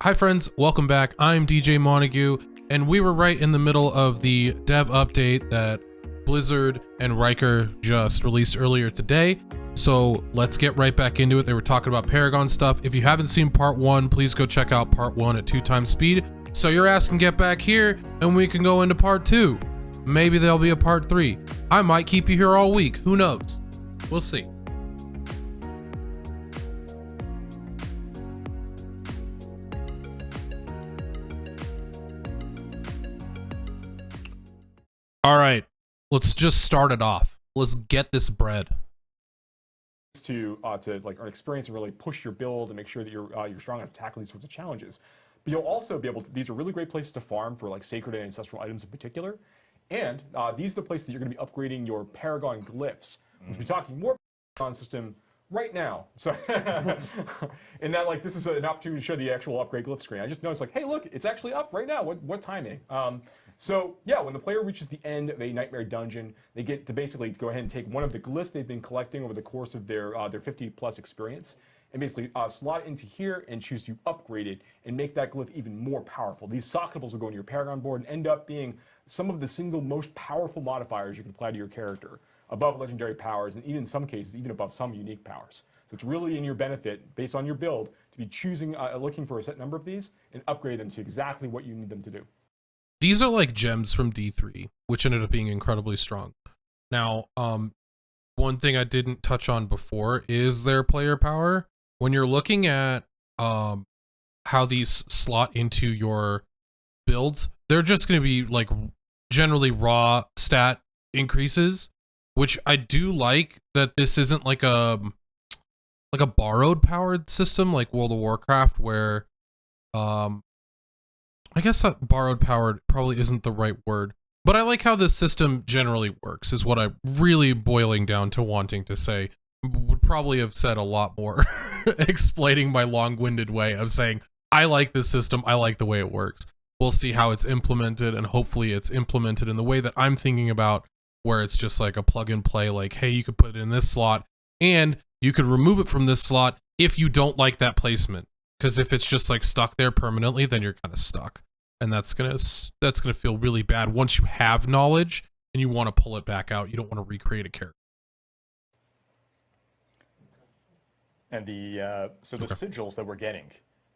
Hi friends, welcome back. I'm DJ Montague, and we were right in the middle of the dev update that Blizzard and Rhykker just released earlier today. So let's get right back into it. They were talking about Paragon stuff. If you haven't seen part 1, please go check out part 1 at 2x speed. So your ass can get back here and we can go into part 2. Maybe there'll be a part 3. I might keep you here all week. Who knows? We'll see. All right, let's just start it off. Let's get this bread. To like earn experience and really push your build and make sure that you're strong enough to tackle these sorts of challenges. But you'll also be able to. These are really great places to farm for like sacred and ancestral items in particular. And these are the places that you're going to be upgrading your Paragon glyphs. We'll be talking more about the Paragon system right now. So, and that like this is an opportunity to show the actual upgrade glyph screen. I just noticed like, hey, look, it's actually up right now. What timing? So yeah, when the player reaches the end of a Nightmare dungeon, they get to basically go ahead and take one of the glyphs they've been collecting over the course of their 50+ experience, and basically slot it into here and choose to upgrade it and make that glyph even more powerful. These socketables will go into your Paragon board and end up being some of the single most powerful modifiers you can apply to your character, above legendary powers, and even in some cases, even above some unique powers. So it's really in your benefit, based on your build, to be choosing, looking for a set number of these and upgrade them to exactly what you need them to do. These are like gems from D3, which ended up being incredibly strong. Now, one thing I didn't touch on before is their player power. When you're looking at how these slot into your builds, they're just going to be like generally raw stat increases, which I do like that this isn't like a borrowed powered system like World of Warcraft where I guess that borrowed powered probably isn't the right word, but I like how this system generally works is what I'm really boiling down to wanting to say. Would probably have said a lot more explaining my long-winded way of saying, I like this system, I like the way it works. We'll see how it's implemented, and hopefully it's implemented in the way that I'm thinking about, where it's just like a plug and play, like, hey, you could put it in this slot, and you could remove it from this slot if you don't like that placement. Because if it's just like stuck there permanently, then you're kind of stuck, and that's gonna feel really bad once you have knowledge and you want to pull it back out. You don't want to recreate a character. And the sigils that we're getting,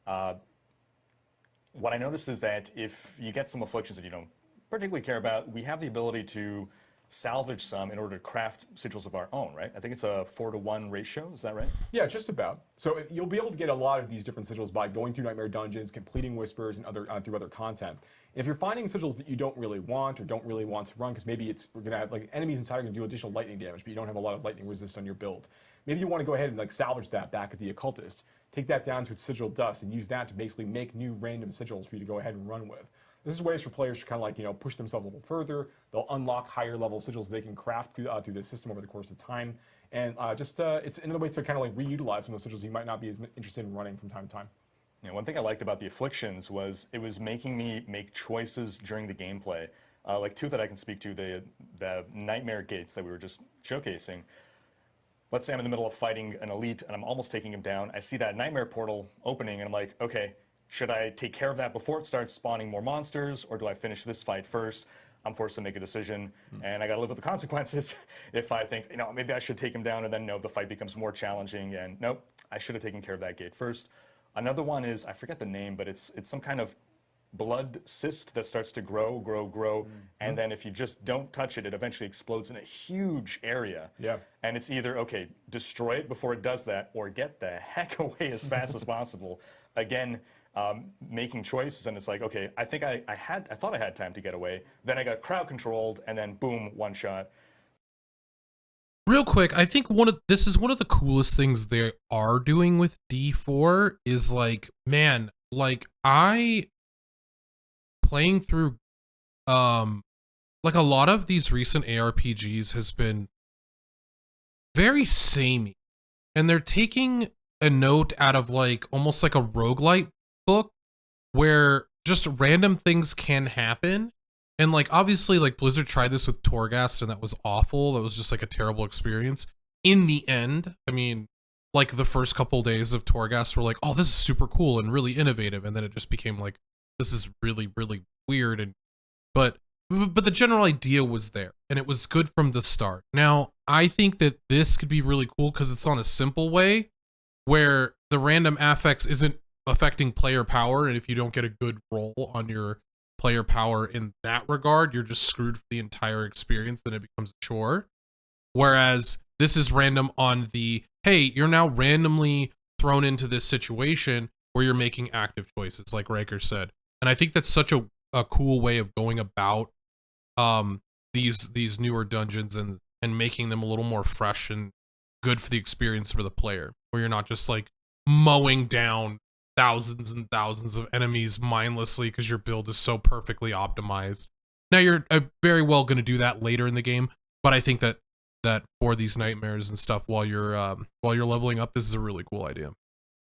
what I noticed is that if you get some afflictions that you don't particularly care about, we have the ability to salvage some in order to craft sigils of our own, right? I think it's a 4-to-1 ratio, is that right? Yeah, just about. So you'll be able to get a lot of these different sigils by going through Nightmare dungeons, completing whispers, and through other content. And if you're finding sigils that you don't really want or don't really want to run, because maybe we're gonna have like enemies inside are gonna do additional lightning damage, but you don't have a lot of lightning resist on your build. Maybe you want to go ahead and like salvage that back at the occultist, take that down to its sigil dust, and use that to basically make new random sigils for you to go ahead and run with. This is ways for players to kind of like, push themselves a little further. They'll unlock higher level sigils they can craft through the system over the course of time. And it's another way to kind of like reutilize some of the sigils you might not be as interested in running from time to time. Yeah, one thing I liked about the afflictions was it was making me make choices during the gameplay. Like two that I can speak to, the nightmare gates that we were just showcasing. Let's say I'm in the middle of fighting an elite and I'm almost taking him down. I see that nightmare portal opening and I'm like, okay, should I take care of that before it starts spawning more monsters, or do I finish this fight first? I'm forced to make a decision, and I gotta live with the consequences if I think, maybe I should take him down, and then no, the fight becomes more challenging, and nope, I should have taken care of that gate first. Another one is, I forget the name, but it's some kind of blood cyst that starts to grow, and then if you just don't touch it, it eventually explodes in a huge area. Yeah. And it's either, okay, destroy it before it does that, or get the heck away as fast as possible. Again, making choices, and it's like, okay, I think I thought I had time to get away, then I got crowd controlled, and then boom, one shot. Real quick, I think this is one of the coolest things they are doing with D4 is like, man, like playing through like a lot of these recent ARPGs has been very samey, and they're taking a note out of like almost like a roguelite book where just random things can happen. And like obviously like Blizzard tried this with Torghast and that was awful. That was just like a terrible experience. In the end, I mean, like the first couple days of Torghast were like, oh, this is super cool and really innovative, and then it just became like, this is really, really weird. And but the general idea was there, and it was good from the start. Now, I think that this could be really cool because it's on a simple way where the random affix isn't affecting player power, and if you don't get a good roll on your player power in that regard, you're just screwed for the entire experience, then it becomes a chore. Whereas this is random on the, hey, you're now randomly thrown into this situation where you're making active choices, like Rhykker said. And I think that's such a cool way of going about these newer dungeons and making them a little more fresh and good for the experience for the player, where you're not just like mowing down thousands and thousands of enemies mindlessly because your build is so perfectly optimized. Now you're very well going to do that later in the game, but I think that for these nightmares and stuff while you're leveling up, this is a really cool idea.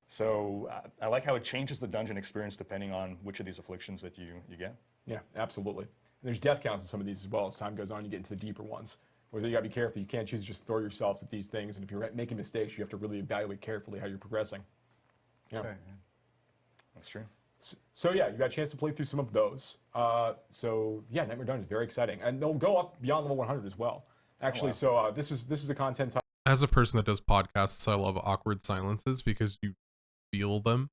So I like how it changes the dungeon experience depending on which of these afflictions that you get. Yeah, absolutely. And there's death counts in some of these as well. As time goes on, you get into the deeper ones. Where you gotta be careful. You can't choose to just throw yourselves at these things. And if you're making mistakes, you have to really evaluate carefully how you're progressing. Yeah. Okay. That's true. So yeah, you got a chance to play through some of those. So yeah, Nightmare Dungeon is very exciting, and they'll go up beyond level 100 as well. Actually, wow. So this is a content type. As a person that does podcasts, I love awkward silences because you feel them.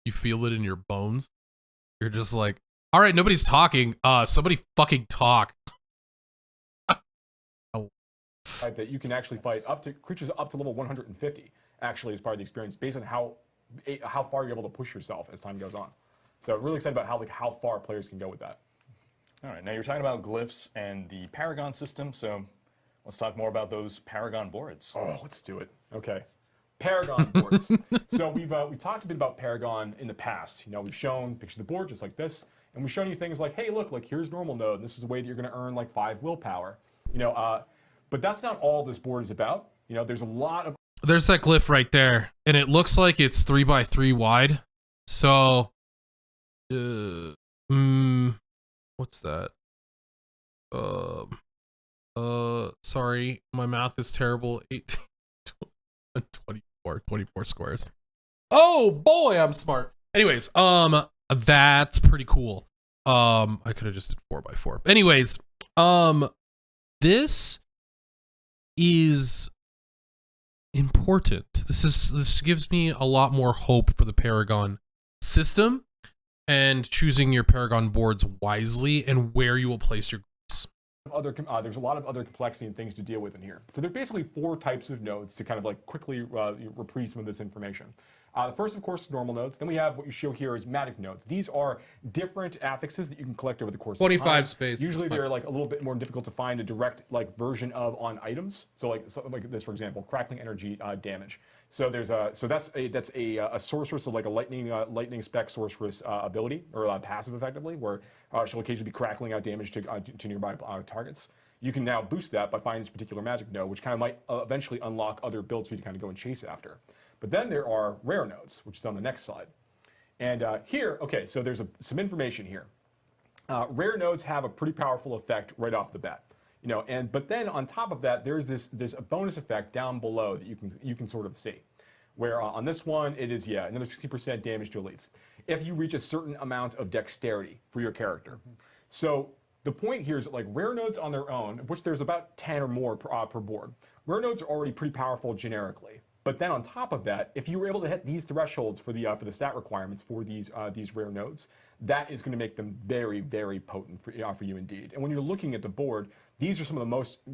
You feel it in your bones. You're just like, all right, nobody's talking. Somebody fucking talk. Oh. That you can actually fight up to creatures up to level 150. Actually, as part of the experience, based on how far you're able to push yourself as time goes on. So really excited about how far players can go with that. All right, now you're talking about glyphs and the Paragon system, so let's talk more about those Paragon boards. Oh, let's do it. Okay. Paragon boards. So we've talked a bit about Paragon in the past. You know, we've shown pictures of the board just like this, and we've shown you things like, hey, look, like here's normal node, and this is a way that you're going to earn like 5 willpower. You know, but that's not all this board is about. You know, there's a lot of. There's that glyph right there, and it looks like it's 3x3 wide. So, what's that? Sorry, my math is terrible. 18, 24 squares. Oh boy, I'm smart. Anyways, that's pretty cool. I could have just did 4x4. Anyways, this is important. This gives me a lot more hope for the Paragon system and choosing your Paragon boards wisely and where you will place your groups. There's a lot of other complexity and things to deal with in here. So there are basically 4 types of nodes to kind of like quickly reprise some of this information. The first, of course, is normal nodes. Then we have what you show here is magic nodes. These are different affixes that you can collect over the course of time. 25 space. Usually they're like a little bit more difficult to find a direct like version of on items. So like something like this, for example, crackling energy damage. So there's that's a sorceress, so like a lightning spec sorceress ability or passive effectively, where she'll occasionally be crackling out damage to nearby targets. You can now boost that by finding this particular magic node, which kind of might eventually unlock other builds for you to kind of go and chase after. But then there are rare nodes, which is on the next slide. And here, okay, so there's some information here. Rare nodes have a pretty powerful effect right off the bat, you know. But then on top of that, there's this bonus effect down below that you can sort of see, where on this one it is another 60% damage to elites if you reach a certain amount of dexterity for your character. Mm-hmm. So the point here is that like rare nodes on their own, of which there's about 10 or more per board, rare nodes are already pretty powerful generically. But then on top of that, if you were able to hit these thresholds for the stat requirements for these rare nodes, that is going to make them very, very potent for you indeed. And when you're looking at the board, these are some of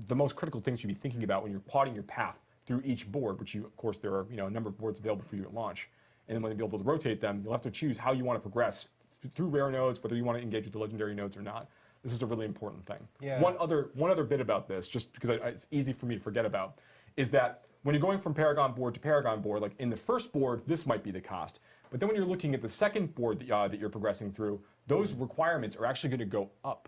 the most critical things you'd be thinking about when you're plotting your path through each board. Which of course, there are a number of boards available for you at launch. And then when you'll be able to rotate them, you'll have to choose how you want to progress through rare nodes, whether you want to engage with the legendary nodes or not. This is a really important thing. Yeah. One other bit about this, just because it's easy for me to forget about, is that when you're going from Paragon board to Paragon board, like in the first board, this might be the cost. But then when you're looking at the second board that you're progressing through, those requirements are actually going to go up.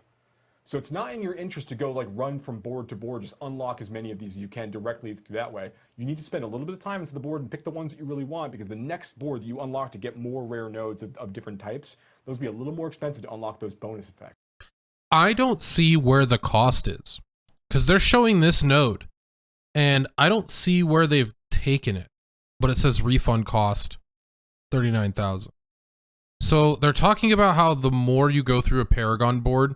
So it's not in your interest to go like run from board to board, just unlock as many of these as you can directly through that way. You need to spend a little bit of time into the board and pick the ones that you really want, because the next board that you unlock to get more rare nodes of different types, those will be a little more expensive to unlock those bonus effects. I don't see where the cost is, because they're showing this node, and I don't see where they've taken it. but it says refund cost 39,000. So they're talking about how the more you go through a Paragon board,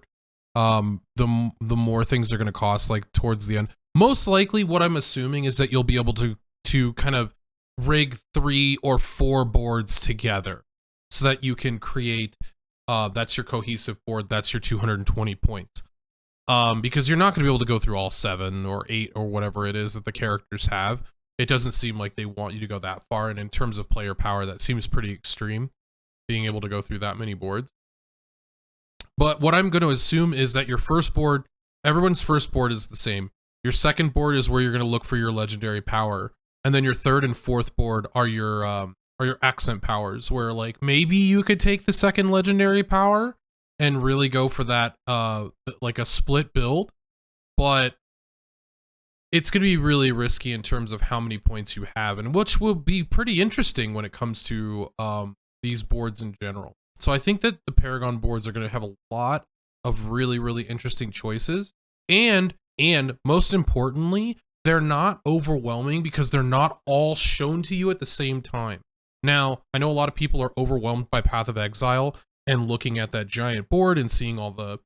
the more things are going to cost, like towards the end. Most likely, what I'm assuming is that you'll be able to kind of rig 3 or 4 boards together, so that you can create. That's your cohesive board. That's your 220 points. Because you're not going to be able to go through all 7 or 8 or whatever it is that the characters have. It doesn't seem like they want you to go that far, and in terms of player power, that seems pretty extreme, being able to go through that many boards. But what I'm going to assume is that your first board, everyone's first board is the same. Your second board is where you're going to look for your legendary power, and then your third and fourth board are your accent powers, where like maybe you could take the second legendary power and really go for that like a split build, but it's going to be really risky in terms of how many points you have, and which will be pretty interesting when it comes to these boards in general. So I think that the Paragon boards are going to have a lot of really, really interesting choices, and most importantly, they're not overwhelming because they're not all shown to you at the same time. Now, I know a lot of people are overwhelmed by Path of Exile and looking at that giant board and seeing all the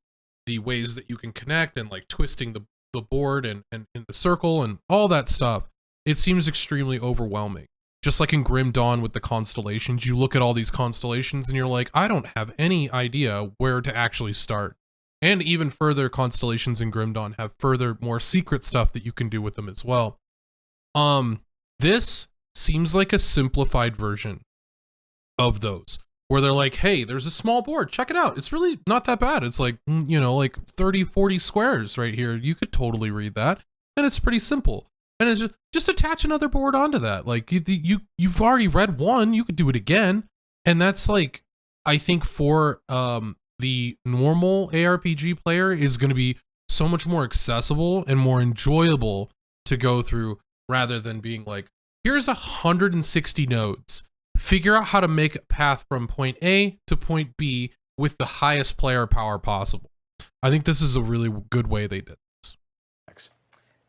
ways that you can connect and like twisting the board and in the circle and all that stuff. It seems extremely overwhelming. Just like in Grim Dawn with the constellations, you look at all these constellations and you're like, I don't have any idea where to actually start. And even further, constellations in Grim Dawn have further more secret stuff that you can do with them as well. This seems like a simplified version of those, where they're like, hey, there's a small board, check it out. It's really not that bad. It's like, you know, like 30, 40 squares right here. You could totally read that. And it's pretty simple. And it's just attach another board onto that. Like you've already read one, you could do it again. And that's like, I think for the normal ARPG player is going to be so much more accessible and more enjoyable to go through, rather than being like, here's 160 nodes. Figure out how to make a path from point A to point B with the highest player power possible. I think this is a really good way they did this.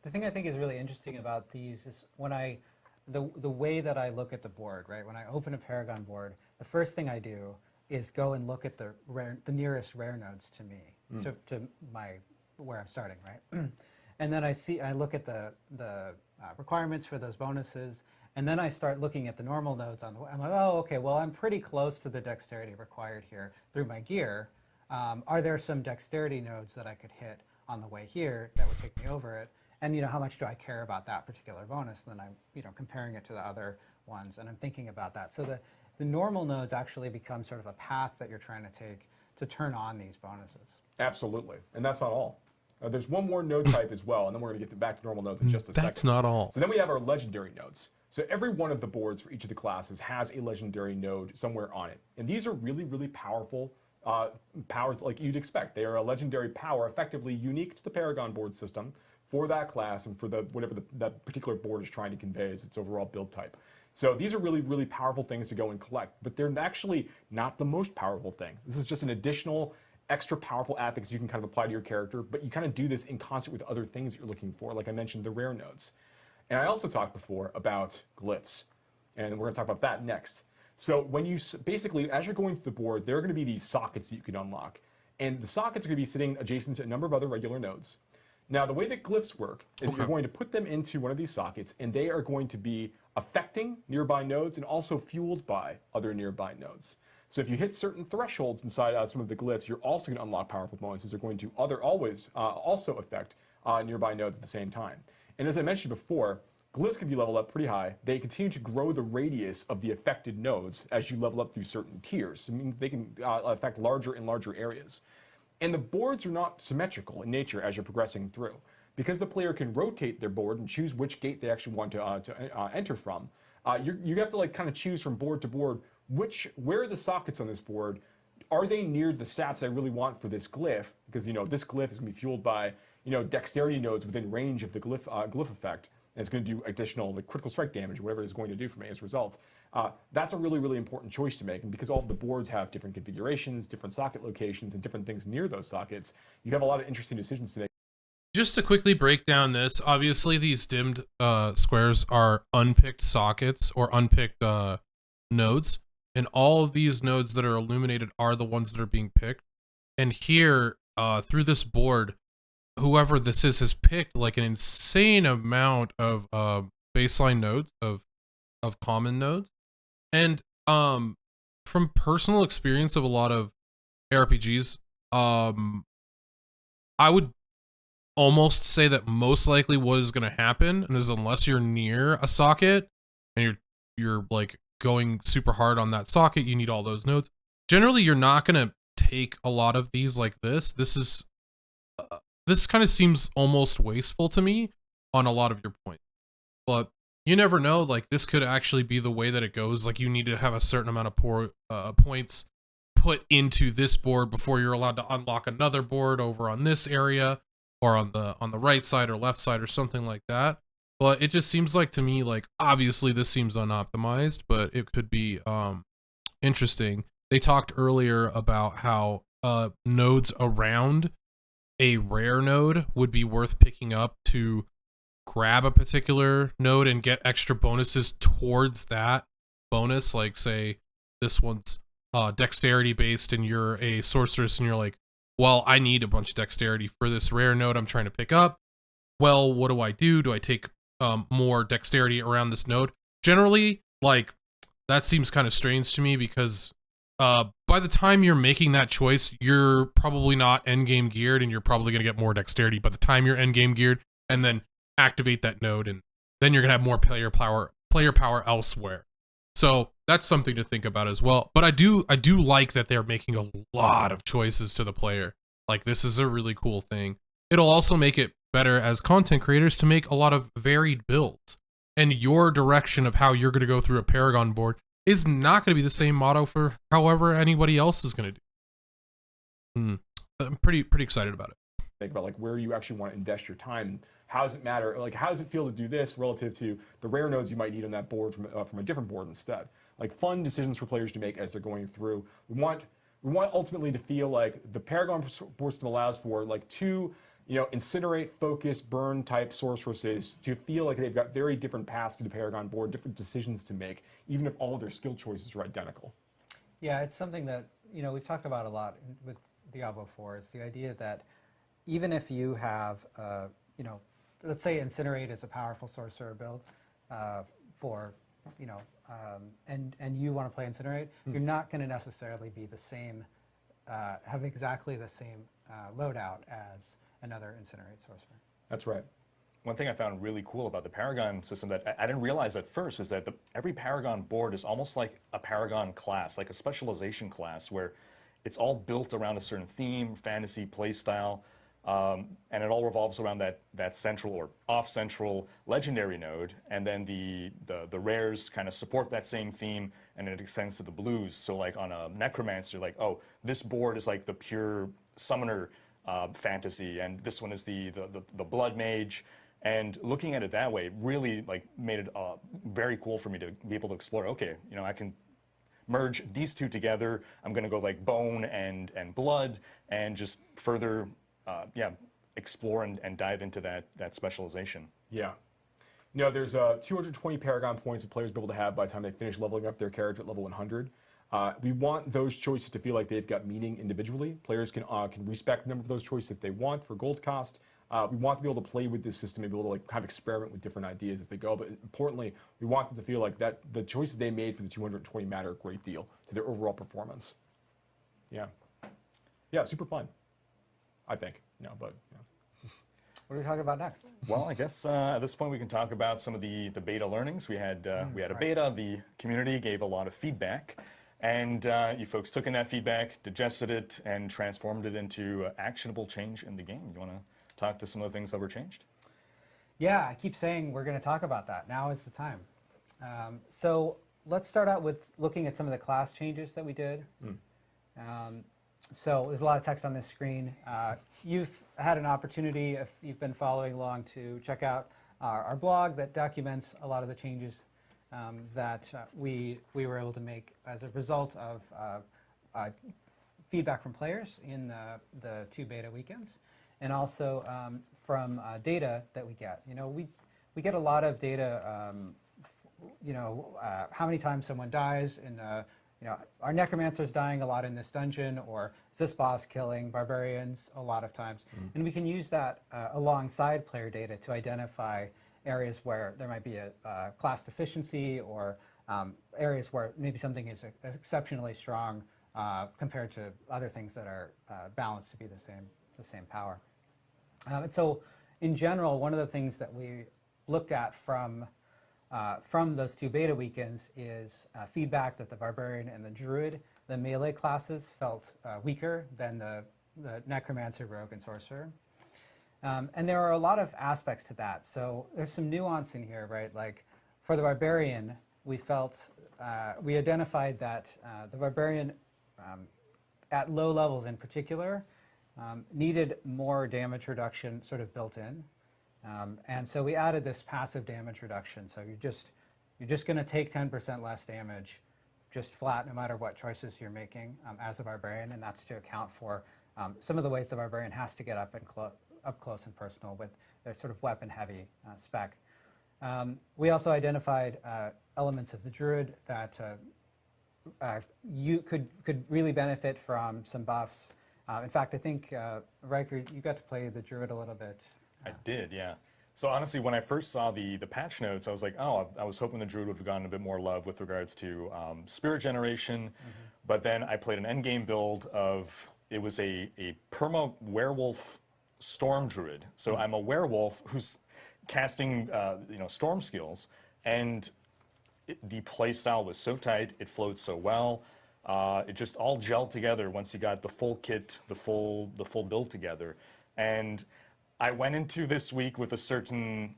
The thing I think is really interesting about these is when the way that I look at the board, right? When I open a Paragon board, the first thing I do is go and look at the nearest rare nodes to me, to my where I'm starting, right? And then I look at the requirements for those bonuses, and then I start looking at the normal nodes on the way. I'm like, oh, okay, well, I'm pretty close to the dexterity required here through my gear. Are there some dexterity nodes that I could hit on the way here that would take me over it? And, you know, how much do I care about that particular bonus? And then I'm, you know, comparing it to the other ones, and I'm thinking about that. So the normal nodes actually become sort of a path that you're trying to take to turn on these bonuses. Absolutely. And that's not all. There's one more node type as well, and then we're going to get back to normal nodes in just a second. That's not all. So then we have our legendary nodes. So every one of the boards for each of the classes has a legendary node somewhere on it. And these are really, really powerful powers like you'd expect. They are a legendary power, effectively unique to the Paragon board system for that class and for whatever that particular board is trying to convey as its overall build type. So these are really, really powerful things to go and collect, but they're actually not the most powerful thing. This is just an additional extra powerful affix you can kind of apply to your character, but you kind of do this in concert with other things that you're looking for, like I mentioned, the rare nodes. And I also talked before about glyphs, and we're going to talk about that next. So when you basically, as you're going through the board, there are going to be these sockets that you can unlock, and the sockets are going to be sitting adjacent to a number of other regular nodes. Now, the way that glyphs work is you're going to put them into one of these sockets, and they are going to be affecting nearby nodes and also fueled by other nearby nodes. So if you hit certain thresholds inside some of the glyphs, you're also going to unlock powerful bonuses. They're going to always also affect nearby nodes at the same time. And as I mentioned before, glyphs can be leveled up pretty high. They continue to grow the radius of the affected nodes as you level up through certain tiers. So it means they can affect larger and larger areas. And the boards are not symmetrical in nature as you're progressing through. Because the player can rotate their board and choose which gate they actually want to enter from, you have to like kind of choose from board to board where are the sockets on this board. Are they near the stats I really want for this glyph? Because this glyph is going to be fueled by dexterity nodes within range of the glyph effect, and it's going to do additional critical strike damage, whatever it's going to do for me as a result. That's a really, really important choice to make, and because all of the boards have different configurations, different socket locations, and different things near those sockets, you have a lot of interesting decisions to make. Just to quickly break down this, obviously these dimmed squares are unpicked sockets or unpicked nodes, and all of these nodes that are illuminated are the ones that are being picked. And here, through this board, whoever this is has picked like an insane amount of baseline nodes of common nodes. And from personal experience of a lot of RPGs, I would almost say that most likely what is going to happen is unless you're near a socket and you're like going super hard on that socket, you need all those nodes. Generally, you're not going to take a lot of these like this. This kind of seems almost wasteful to me on a lot of your points, but you never know. Like this could actually be the way that it goes. Like you need to have a certain amount of points put into this board before you're allowed to unlock another board over on this area or on the right side or left side or something like that. But it just seems like to me, like obviously this seems unoptimized, but it could be interesting. They talked earlier about how nodes around a rare node would be worth picking up to grab a particular node and get extra bonuses towards that bonus. Like say this one's dexterity based and you're a sorceress and you're like, well, I need a bunch of dexterity for this rare node I'm trying to pick up. Well, what do I do? Do I take more dexterity around this node? Generally, like, that seems kind of strange to me because by the time you're making that choice, you're probably not endgame geared and you're probably going to get more dexterity by the time you're endgame geared and then activate that node and then you're going to have more player power elsewhere. So that's something to think about as well. But I do like that they're making a lot of choices to the player. Like this is a really cool thing. It'll also make it better as content creators to make a lot of varied builds. And your direction of how you're going to go through a Paragon board is not going to be the same motto for however anybody else is going to do. I'm pretty excited about it. Think about like where you actually want to invest your time. How does it matter? Like, how does it feel to do this relative to the rare nodes you might need on that board from a different board instead? Like, fun decisions for players to make as they're going through. We want ultimately to feel like the Paragon board system allows for like two, incinerate, focus, burn type sorceresses to feel like they've got very different paths to the Paragon board, different decisions to make, even if all of their skill choices are identical. Yeah, it's something that we've talked about a lot with Diablo IV. It's the idea that even if you have let's say Incinerate is a powerful sorcerer build and you want to play Incinerate, you're not going to necessarily be the same, have exactly the same loadout as another Incinerate sorcerer. That's right. One thing I found really cool about the Paragon system that I didn't realize at first is that every Paragon board is almost like a Paragon class, like a specialization class where it's all built around a certain theme, fantasy, playstyle. And it all revolves around that central or off-central legendary node, and then the rares kind of support that same theme, and it extends to the blues. So like on a Necromancer, like, oh, this board is like the pure summoner fantasy, and this one is the Blood Mage. And looking at it that way really like made it very cool for me to be able to explore. Okay, I can merge these two together. I'm going to go like bone and blood, and just further. Explore and dive into that specialization. Yeah. There's 220 Paragon points that players will be able to have by the time they finish leveling up their character at level 100. We want those choices to feel like they've got meaning individually. Players can respect the number of those choices if they want for gold cost. We want to be able to play with this system and be able to like kind of experiment with different ideas as they go. But importantly, we want them to feel like that the choices they made for the 220 matter a great deal to their overall performance. Yeah, super fun. I think, but. What are we talking about next? Well, I guess at this point we can talk about some of the beta learnings. We had a beta. The community gave a lot of feedback, and you folks took in that feedback, digested it, and transformed it into actionable change in the game. You want to talk to some of the things that were changed? Yeah, I keep saying we're going to talk about that. Now is the time. So let's start out with looking at some of the class changes that we did. So there's a lot of text on this screen. You've had an opportunity, if you've been following along, to check out our blog that documents a lot of the changes that we were able to make as a result of feedback from players in the 2 beta weekends. and also from data that we get. You know, we get a lot of data. How many times someone dies in. Are necromancers dying a lot in this dungeon, or is this boss killing barbarians a lot of times? And we can use that alongside player data to identify areas where there might be a class deficiency, or areas where maybe something is exceptionally strong compared to other things that are balanced to be the same power. And so, in general, one of the things that we looked at from those two beta weekends is feedback that the Barbarian and the Druid, the melee classes, felt weaker than the Necromancer, Rogue, and Sorcerer. And there are a lot of aspects to that. So there's some nuance in here, right? Like for the Barbarian, we identified that the Barbarian, at low levels in particular, needed more damage reduction sort of built in. And so we added this passive damage reduction. So you're just going to take 10% less damage, just flat, no matter what choices you're making as a Barbarian, and that's to account for some of the ways the Barbarian has to get up close and personal with their sort of weapon-heavy spec. We also identified elements of the Druid that you could really benefit from some buffs. In fact, I think Rhykker, you got to play the Druid a little bit. I did, yeah. So honestly, when I first saw the patch notes, I was like, oh, I was hoping the Druid would have gotten a bit more love with regards to spirit generation. But then I played an endgame build of, it was a perma werewolf storm druid. So I'm a werewolf who's casting storm skills, and the play style was so tight, it flowed so well. It just all gelled together once you got the full kit, the full build together. And I went into this week with a certain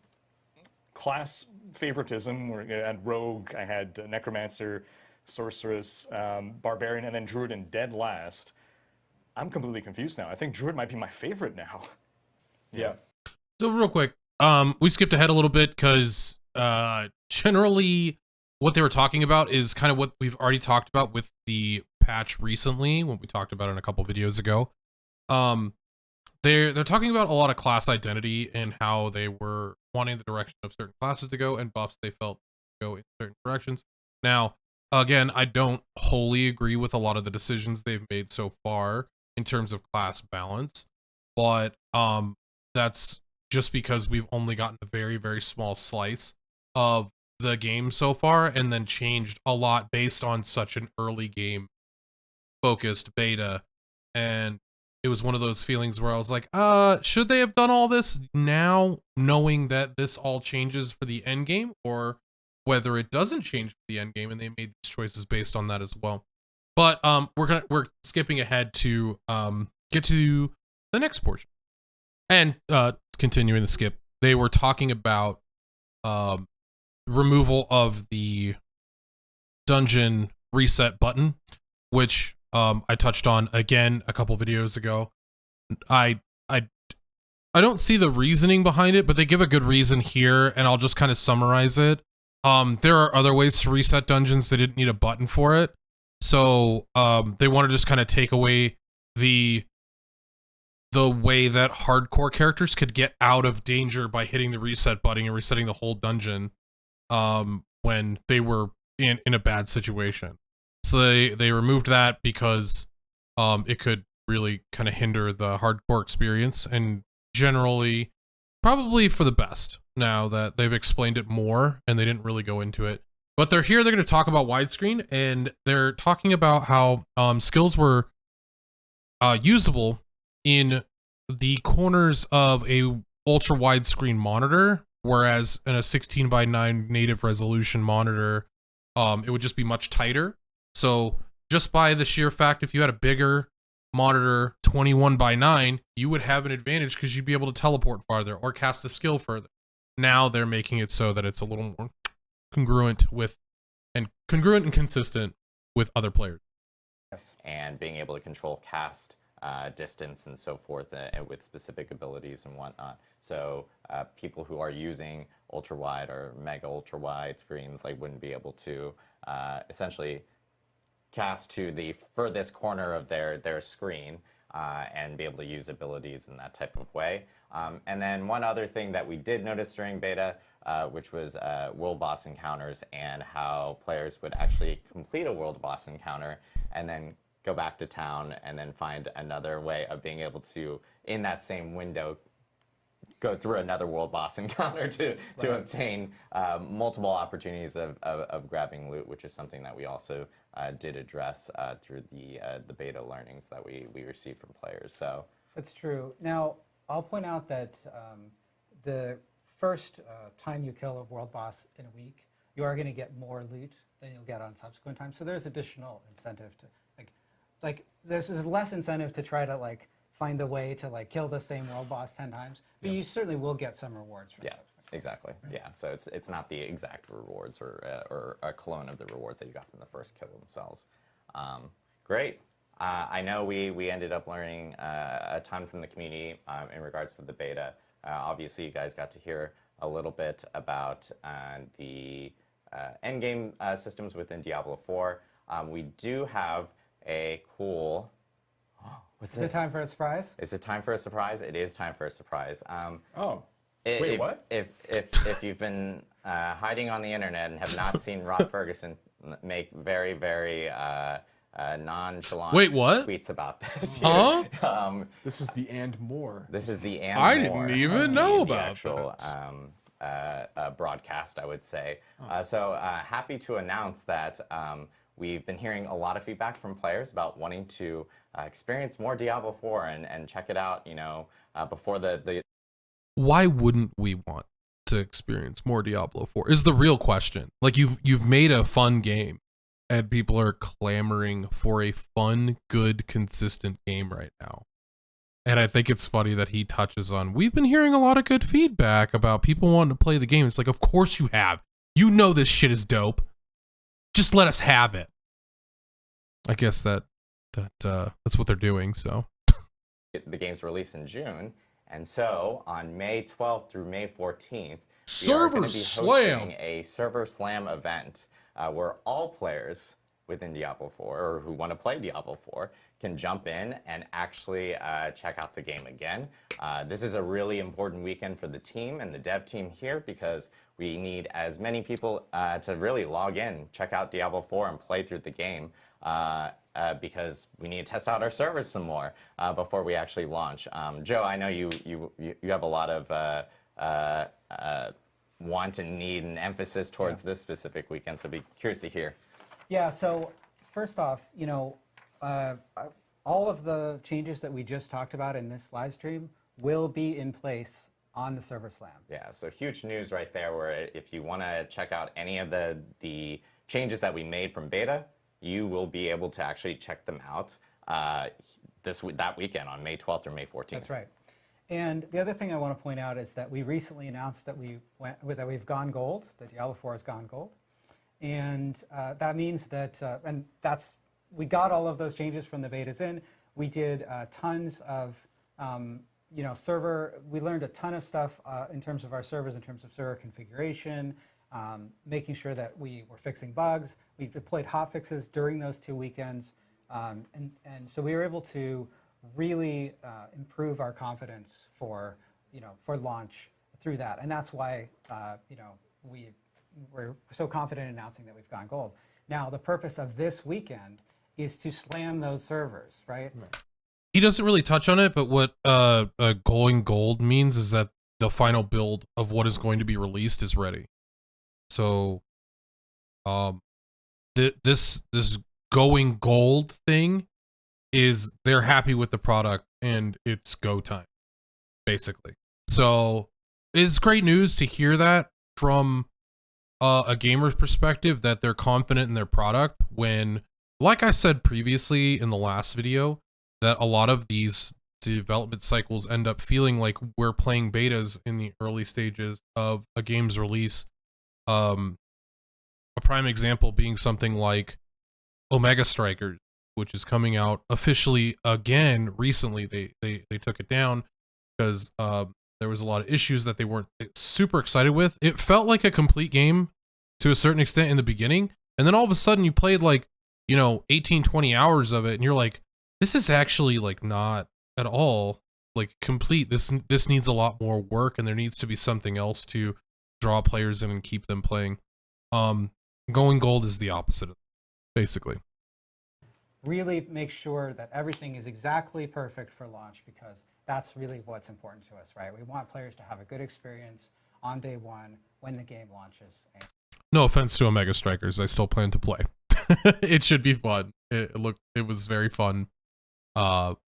class favoritism, where I had Rogue, I had Necromancer, Sorceress, Barbarian, and then Druid in dead last. I'm completely confused now. I think Druid might be my favorite now. Yeah. So real quick, we skipped ahead a little bit because generally what they were talking about is kind of what we've already talked about with the patch recently, what we talked about in a couple videos ago. They're talking about a lot of class identity and how they were wanting the direction of certain classes to go and buffs they felt go in certain directions. Now, again, I don't wholly agree with a lot of the decisions they've made so far in terms of class balance, but that's just because we've only gotten a very, very small slice of the game so far, and then changed a lot based on such an early game focused beta. And it was one of those feelings where I was like, should they have done all this now, knowing that this all changes for the end game, or whether it doesn't change for the end game and they made these choices based on that as well. But we're skipping ahead to get to the next portion. And continuing the skip, they were talking about removal of the dungeon reset button, which I touched on again a couple videos ago. I don't see the reasoning behind it, but they give a good reason here, and I'll just kind of summarize it. There are other ways to reset dungeons. They didn't need a button for it. So they want to just kind of take away the way that hardcore characters could get out of danger by hitting the reset button and resetting the whole dungeon when they were in a bad situation. So they removed that because it could really kind of hinder the hardcore experience, and generally probably for the best now that they've explained it more and they didn't really go into it. But they're going to talk about widescreen, and they're talking about how skills were usable in the corners of a ultra widescreen monitor, whereas in a 16:9 native resolution monitor, it would just be much tighter. So just by the sheer fact, if you had a bigger monitor 21:9, you would have an advantage because you'd be able to teleport farther or cast a skill further. Now they're making it so that it's a little more congruent and consistent with other players. And being able to control cast distance and so forth, and with specific abilities and whatnot. So people who are using ultra wide or mega ultra wide screens wouldn't be able to essentially cast to the furthest corner of their screen and be able to use abilities in that type of way. And then one other thing that we did notice during beta, which was world boss encounters and how players would actually complete a world boss encounter and then go back to town and then find another way of being able to, in that same window, go through another world boss encounter to obtain multiple opportunities of grabbing loot, which is something that we also did address through the beta learnings that we received from players. So That's true. Now, I'll point out that the first time you kill a world boss in a week, you are going to get more loot than you'll get on subsequent times. So there's additional incentive to there's less incentive to try to find a way to kill the same world boss 10 times, but you certainly will get some rewards from subsequent. Exactly. Yeah. So it's not the exact rewards or a clone of the rewards that you got from the first kill themselves. Great. I know we ended up learning a ton from the community in regards to the beta. Obviously, you guys got to hear a little bit about the endgame systems within Diablo IV. We do have a cool. What's this? Is it time for a surprise? Is it time for a surprise? It is time for a surprise. Wait, what? If you've been hiding on the internet and have not seen Rod Ferguson make very, very nonchalant tweets about this. Huh? This is the and more. This is the and I more. didn't even know the about actual, broadcast, I would say. So happy to announce that we've been hearing a lot of feedback from players about wanting to experience more Diablo 4 and check it out, before the Why wouldn't we want to experience more Diablo 4 is the real question. Like you've made a fun game and people are clamoring for a fun, good, consistent game right now. And I think it's funny that he touches on, we've been hearing a lot of good feedback about people wanting to play the game. It's like, of course you have. You know this shit is dope. Just let us have it. I guess that's what they're doing, so. The game's released in June. And so on May 12th through May 14th, Server we are going to be Slam. hosting a Server Slam event where all players within Diablo 4 or who want to play Diablo 4 can jump in and actually check out the game again. This is a really important weekend for the team and the dev team here because we need as many people to really log in, check out Diablo 4 and play through the game. Because we need to test out our servers some more before we actually launch. Joe, I know you have a lot of want and need and emphasis towards this specific weekend, so I'd be curious to hear. Yeah, so first off, all of the changes that we just talked about in this live stream will be in place on the Server Slam. Yeah, so huge news right there where if you want to check out any of the changes that we made from beta, you will be able to actually check them out that weekend on May 12th or May 14th. That's right. And the other thing I want to point out is that we recently announced that we've gone gold. That Diablo 4 has gone gold, and that means that we got all of those changes from the betas in. We did tons of server. We learned a ton of stuff in terms of our servers, in terms of server configuration. Making sure that we were fixing bugs. We deployed hotfixes during those 2 weekends. And so we were able to really improve our confidence for launch through that. And that's why we're so confident in announcing that we've gone gold. Now, the purpose of this weekend is to slam those servers, right? He doesn't really touch on it, but what going gold means is that the final build of what is going to be released is ready. So, this going gold thing is they're happy with the product and it's go time, basically. So, it's great news to hear that from a gamer's perspective that they're confident in their product when, like I said previously in the last video, that a lot of these development cycles end up feeling like we're playing betas in the early stages of a game's release. A prime example being something like Omega Strikers, which is coming out officially again recently. They took it down because there was a lot of issues that they weren't super excited with. It felt like a complete game to a certain extent in the beginning, and then all of a sudden you played 18-20 hours of it and you're like, This is actually like not at all like complete. This needs a lot more work, and there needs to be something else to draw players in and keep them playing. Going gold is the opposite of that, basically. Really make sure that everything is exactly perfect for launch, because that's really what's important to us, right? We want players to have a good experience on day one when the game launches. No offense to Omega Strikers, I still plan to play. It should be fun. It was very fun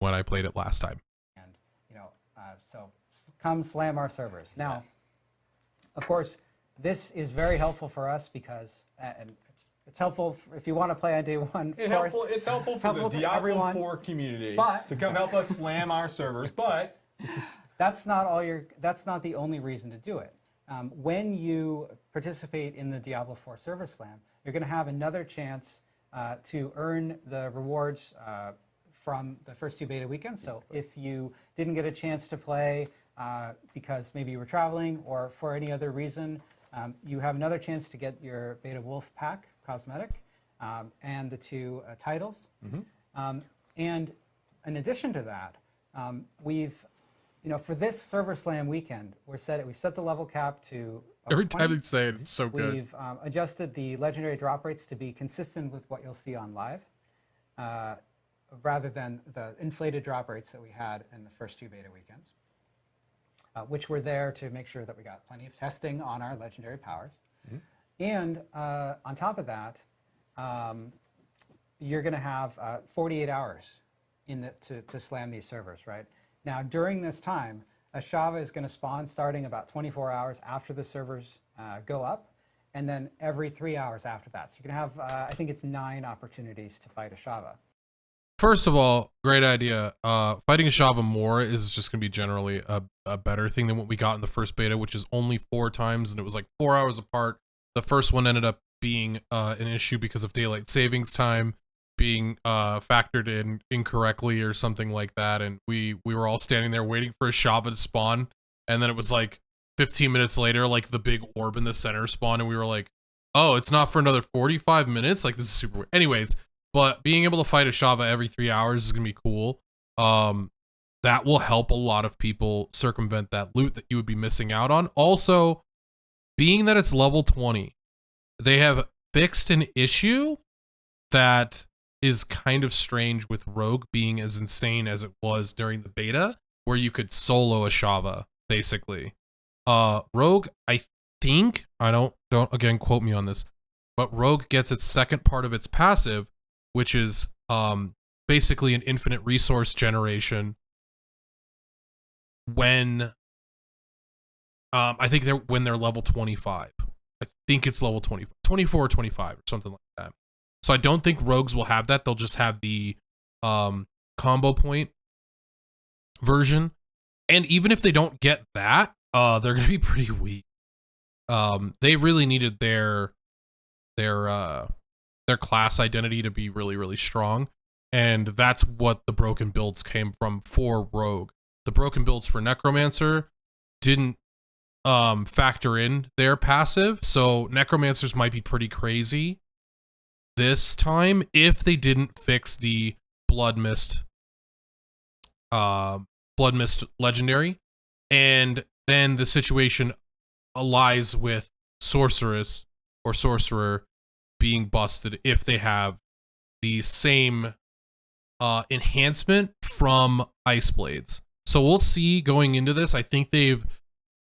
when I played it last time. And so come slam our servers. Now, of course, this is very helpful for us because, and it's helpful if you want to play on day one. It's helpful for the Diablo IV community to come help us slam our servers, but that's not the only reason to do it. When you participate in the Diablo IV server slam, you're going to have another chance to earn the rewards from the first 2 beta weekends. So if you didn't get a chance to play because maybe you were traveling or for any other reason, you have another chance to get your Beta Wolf pack cosmetic and the 2 titles. And in addition to that, we've, for this server slam weekend, we've set the level cap to every time they say it, it's so good. We've adjusted the legendary drop rates to be consistent with what you'll see on live, rather than the inflated drop rates that we had in the first 2 beta weekends, which were there to make sure that we got plenty of testing on our legendary powers. And on top of that, you're going to have 48 hours to slam these servers, right? Now, during this time, a Shava is going to spawn starting about 24 hours after the servers go up, and then every 3 hours after that. So you can have, I think it's 9 opportunities to fight a Shava. First of all, great idea. Fighting a Shava more is just going to be generally a better thing than what we got in the first beta, which is only 4 times, and it was like 4 hours apart. The first one ended up being an issue because of daylight savings time being factored in incorrectly or something like that, and we were all standing there waiting for a Shava to spawn, and then it was like 15 minutes later, like the big orb in the center spawned, and we were like, oh, it's not for another 45 minutes? Like, this is super weird. Anyways, but being able to fight a Shava every 3 hours is gonna be cool. That will help a lot of people circumvent that loot that you would be missing out on. Also, being that it's level 20, they have fixed an issue that is kind of strange with Rogue being as insane as it was during the beta, where you could solo a Shava, basically. Rogue, I think, don't again quote me on this, but Rogue gets its second part of its passive, which is basically an infinite resource generation when I think when they're level 25. I think it's level 20, 24 or 25 or something like that. So I don't think rogues will have that. They'll just have the combo point version. And even if they don't get that, they're going to be pretty weak. They really needed their class identity to be really, really strong. And that's what the broken builds came from for Rogue. The broken builds for Necromancer didn't factor in their passive. So Necromancers might be pretty crazy this time if they didn't fix the Blood Mist legendary. And then the situation lies with Sorceress or Sorcerer being busted if they have the same enhancement from Ice Blades. So we'll see going into this. I think they've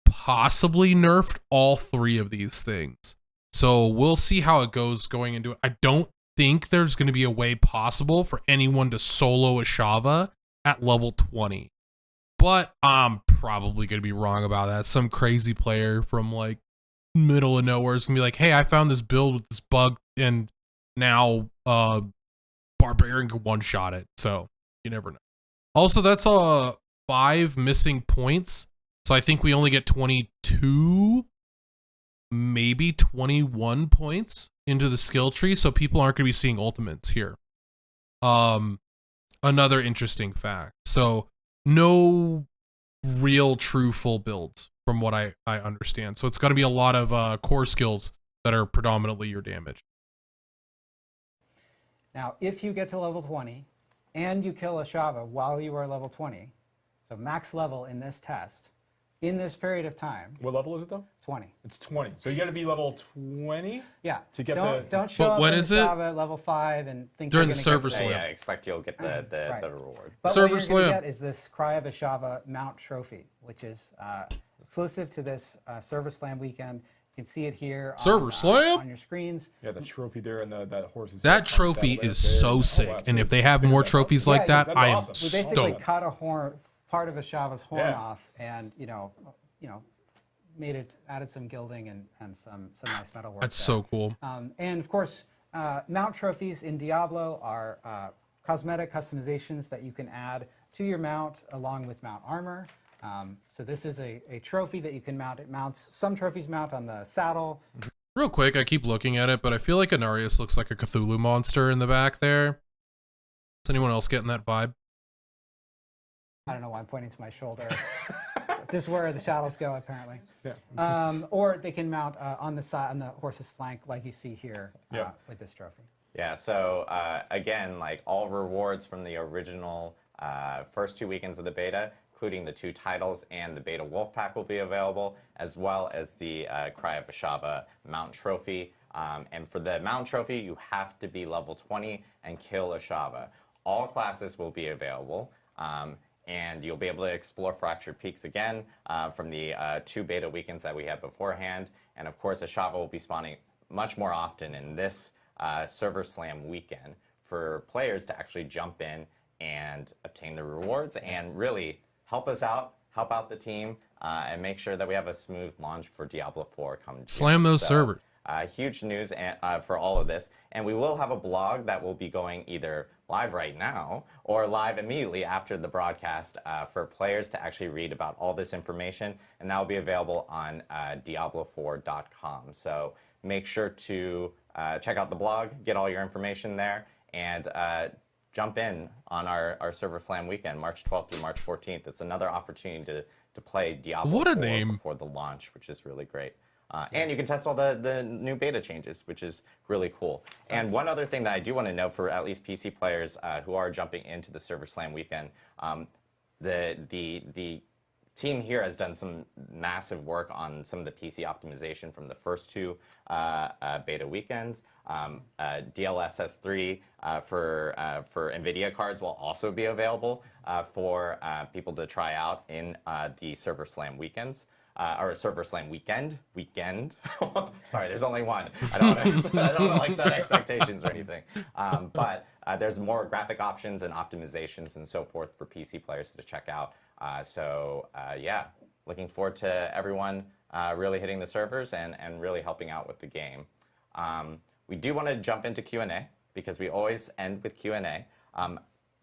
possibly nerfed all 3 of these things. So we'll see how it goes going into it. I don't think there's going to be a way possible for anyone to solo a Shava at level 20. But I'm probably going to be wrong about that. Some crazy player from like middle of nowhere is going to be like, hey, I found this build with this bug and now Barbarian can one-shot it. So you never know. Also, that's 5 missing points. So I think we only get 22, maybe 21 points into the skill tree. So people aren't going to be seeing ultimates here. Another interesting fact. So no real true full builds from what I understand. So it's going to be a lot of core skills that are predominantly your damage. Now, if you get to level 20 and you kill a Shava while you are level 20, so max level in this test, in this period of time, What level is it though? 20. It's 20. So you got to be level 20. Yeah. To get don't show But up when in is it? Shava at level 5 and think During you're the gonna server get slam. Yeah, expect you'll get the Right. reward. But Server what you're going slam. to get is this Cry of a Shava mount trophy, which is exclusive to this Server Slam weekend. You can see it here Server Slam? on your screens. Yeah, the trophy there and that horse is. That trophy is so sick, and if they have more trophies like that, that's I am awesome. We basically Stoked. cut a horn, part of a Shava's horn Yeah. off, and added some gilding and some nice metal work. That's there. so cool. And of course, mount trophies in Diablo are cosmetic customizations that you can add to your mount along with mount armor. So this is a trophy that you can mount. It mounts, some trophies mount on the saddle. Real quick, I keep looking at it, but I feel like Anarius looks like a Cthulhu monster in the back there. Is anyone else getting that vibe? I don't know why I'm pointing to my shoulder. This is where the shadows go, apparently. Yeah. Or they can mount on the side, on the horse's flank, like you see here Yeah. with this trophy. Yeah, so again, like all rewards from the original first 2 weekends of the beta, including the 2 titles and the beta wolf pack will be available, as well as the Cry of Ashaba mount trophy. And for the mount trophy, you have to be level 20 and kill Ashaba. All classes will be available. And you'll be able to explore Fractured Peaks again from the 2 beta weekends that we had beforehand. And of course, Ashava will be spawning much more often in this Server Slam weekend for players to actually jump in and obtain the rewards and really help us out, help out the team, and make sure that we have a smooth launch for Diablo 4 come June. Slam those servers. Huge news for all of this. And we will have a blog that will be going either live right now or live immediately after the broadcast for players to actually read about all this information. And that will be available on Diablo4.com. So make sure to check out the blog, get all your information there, and jump in on our Server Slam weekend, March 12th through March 14th. It's another opportunity to play Diablo What a 4 name. before the launch, which is really great. And you can test all the new beta changes, which is really cool. And one other thing that I do want to note for at least PC players who are jumping into the Server Slam weekend, the team here has done some massive work on some of the PC optimization from the first 2 beta weekends. DLSS3 for NVIDIA cards will also be available for people to try out in the Server Slam weekends. Or a Server Slam weekend. Sorry, there's only one. I don't want to like set expectations or anything. But there's more graphic options and optimizations and so forth for PC players to check out. Yeah, looking forward to everyone really hitting the servers and really helping out with the game. We do want to jump into Q&A because we always end with Q&A.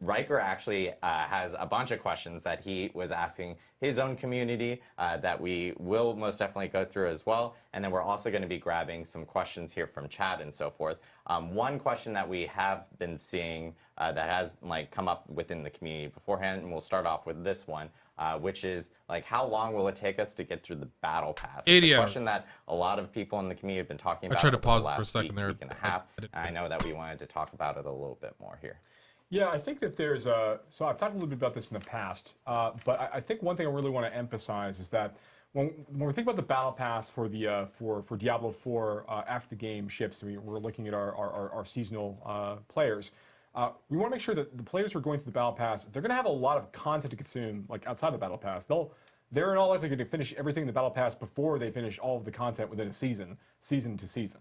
Rhykker actually has a bunch of questions that he was asking his own community that we will most definitely go through as well. And then we're also going to be grabbing some questions here from chat and so forth. One question that we have been seeing that has come up within the community beforehand, and we'll start off with this one, which is how long will it take us to get through the battle pass? It's 80 a hours. question that a lot of people in the community have been talking about. tried to over the pause it for a last second there. week and a half. I know that we wanted to talk about it a little bit more here. Yeah, I think that there's a. So I've talked a little bit about this in the past, but I think one thing I really want to emphasize is that when we think about the battle pass for the for Diablo 4 after the game ships, we're looking at our seasonal players. We want to make sure that the players who are going through the battle pass, they're going to have a lot of content to consume, outside the battle pass. They're in all likely going to finish everything in the battle pass before they finish all of the content within a season to season.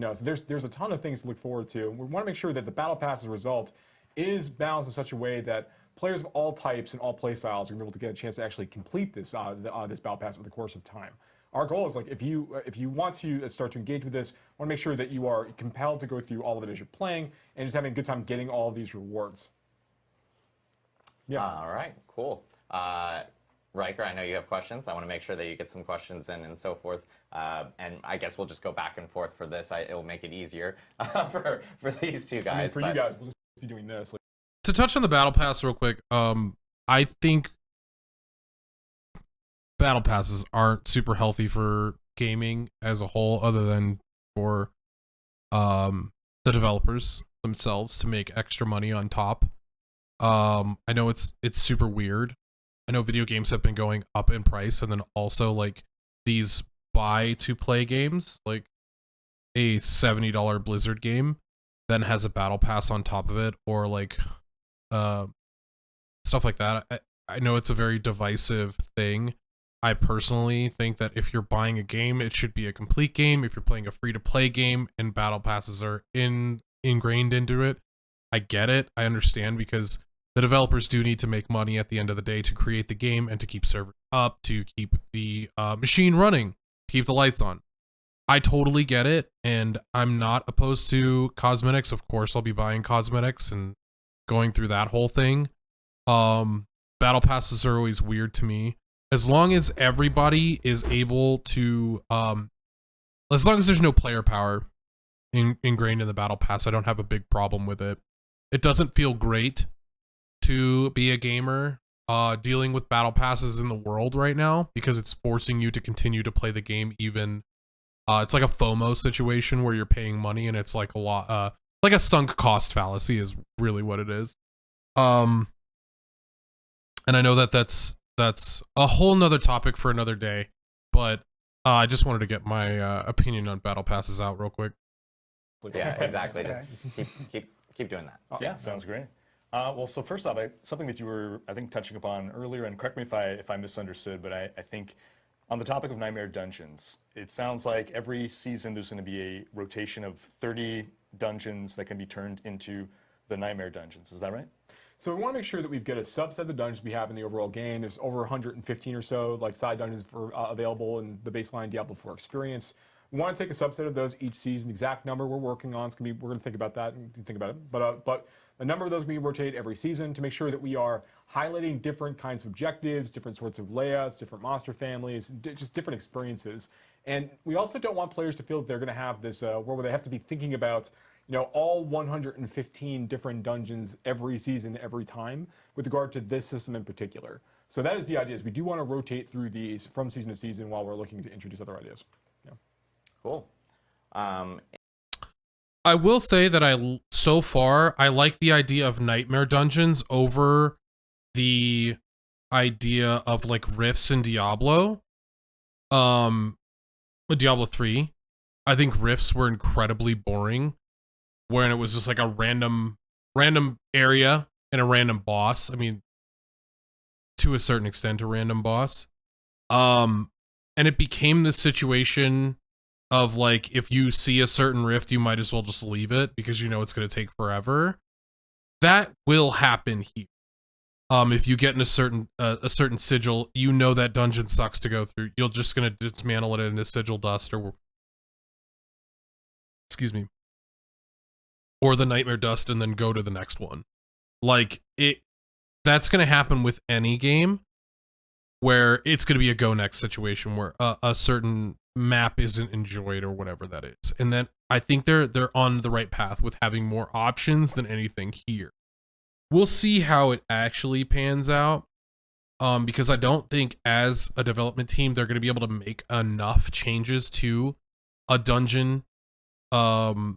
So there's a ton of things to look forward to. We want to make sure that the battle pass as a result is balanced in such a way that players of all types and all play styles are going to be able to get a chance to actually complete this this battle pass over the course of time. Our goal is if you want to start to engage with this, want to make sure that you are compelled to go through all of it as you're playing and just having a good time getting all of these rewards. Yeah. All right, cool. Rhykker, I know you have questions. I want to make sure that you get some questions in and so forth. And I guess we'll just go back and forth for this. It'll make it easier for these two guys. You guys, we'll just be doing this. To touch on the battle pass real quick, I think battle passes aren't super healthy for gaming as a whole, other than for the developers themselves to make extra money on top. I know it's super weird. I know video games have been going up in price, and then also like these buy to play games, like a $70 Blizzard game, then has a battle pass on top of it, or like stuff like that. I know it's a very divisive thing. I personally think that if you're buying a game, it should be a complete game. If you're playing a free-to-play game and battle passes are ingrained into it, I get it. I understand, because the developers do need to make money at the end of the day to create the game and to keep servers up, to keep the machine running, keep the lights on. I totally get it, and I'm not opposed to cosmetics. Of course, I'll be buying cosmetics and going through that whole thing. Battle passes are always weird to me. As long as everybody is able to, as long as there's no player power ingrained in the battle pass, I don't have a big problem with it. It doesn't feel great to be a gamer dealing with battle passes in the world right now, because it's forcing you to continue to play the game even. It's like a FOMO situation where you're paying money, and it's like a lot, like a sunk cost fallacy is really what it is. And I know that that's a whole nother topic for another day, but I just wanted to get my opinion on battle passes out real quick. Yeah, exactly. Okay. Just keep doing that. Yeah, sounds great. Well, so first off, something that you were, I think, touching upon earlier, and correct me if I misunderstood, but I think on the topic of Nightmare Dungeons, it sounds like every season there's going to be a rotation of 30 dungeons that can be turned into the Nightmare Dungeons. Is that right? So we want to make sure that we've got a subset of the dungeons we have in the overall game. There's over 115 or so like side dungeons available in the baseline Diablo IV experience. We want to take a subset of those each season. Exact number we're working on. We're going to think about that and think about it. But a number of those we rotate every season to make sure that we are highlighting different kinds of objectives, different sorts of layouts, different monster families, just different experiences. And we also don't want players to feel that they're going to have this where they have to be thinking about, you know, all 115 different dungeons every season, every time, with regard to this system in particular. So that is the idea. Is we do want to rotate through these from season to season while we're looking to introduce other ideas. Yeah. Cool. I will say that so far I like the idea of nightmare dungeons over the idea of like rifts in Diablo. With Diablo 3, I think rifts were incredibly boring, when it was just like a random area and a random boss. I mean, to a certain extent, a random boss. And it became this situation of like, if you see a certain rift, you might as well just leave it because you know it's going to take forever. That will happen here. If you get in a certain sigil, you know that dungeon sucks to go through. You're just going to dismantle it into sigil dust, or excuse me, or the nightmare dust, and then go to the next one. Like that's going to happen with any game where it's going to be a go next situation where a certain map isn't enjoyed or whatever that is. And then I think they're on the right path with having more options than anything here. We'll see how it actually pans out, because I don't think as a development team they're going to be able to make enough changes to a dungeon to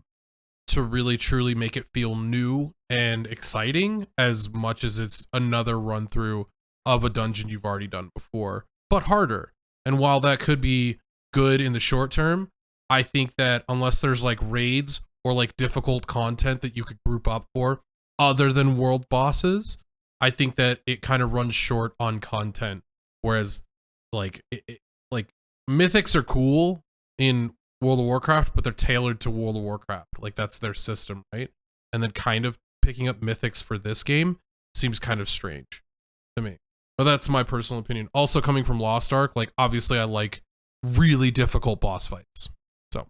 really truly make it feel new and exciting, as much as it's another run through of a dungeon you've already done before, but harder. And while that could be good in the short term, I think that unless there's like raids or like difficult content that you could group up for other than world bosses, I think that it kind of runs short on content. Whereas like like mythics are cool in World of Warcraft, but they're tailored to World of Warcraft. Like that's their system, right? And then kind of picking up mythics for this game seems kind of strange to me. But that's my personal opinion. Also coming from Lost Ark, like obviously I like really difficult boss fights. So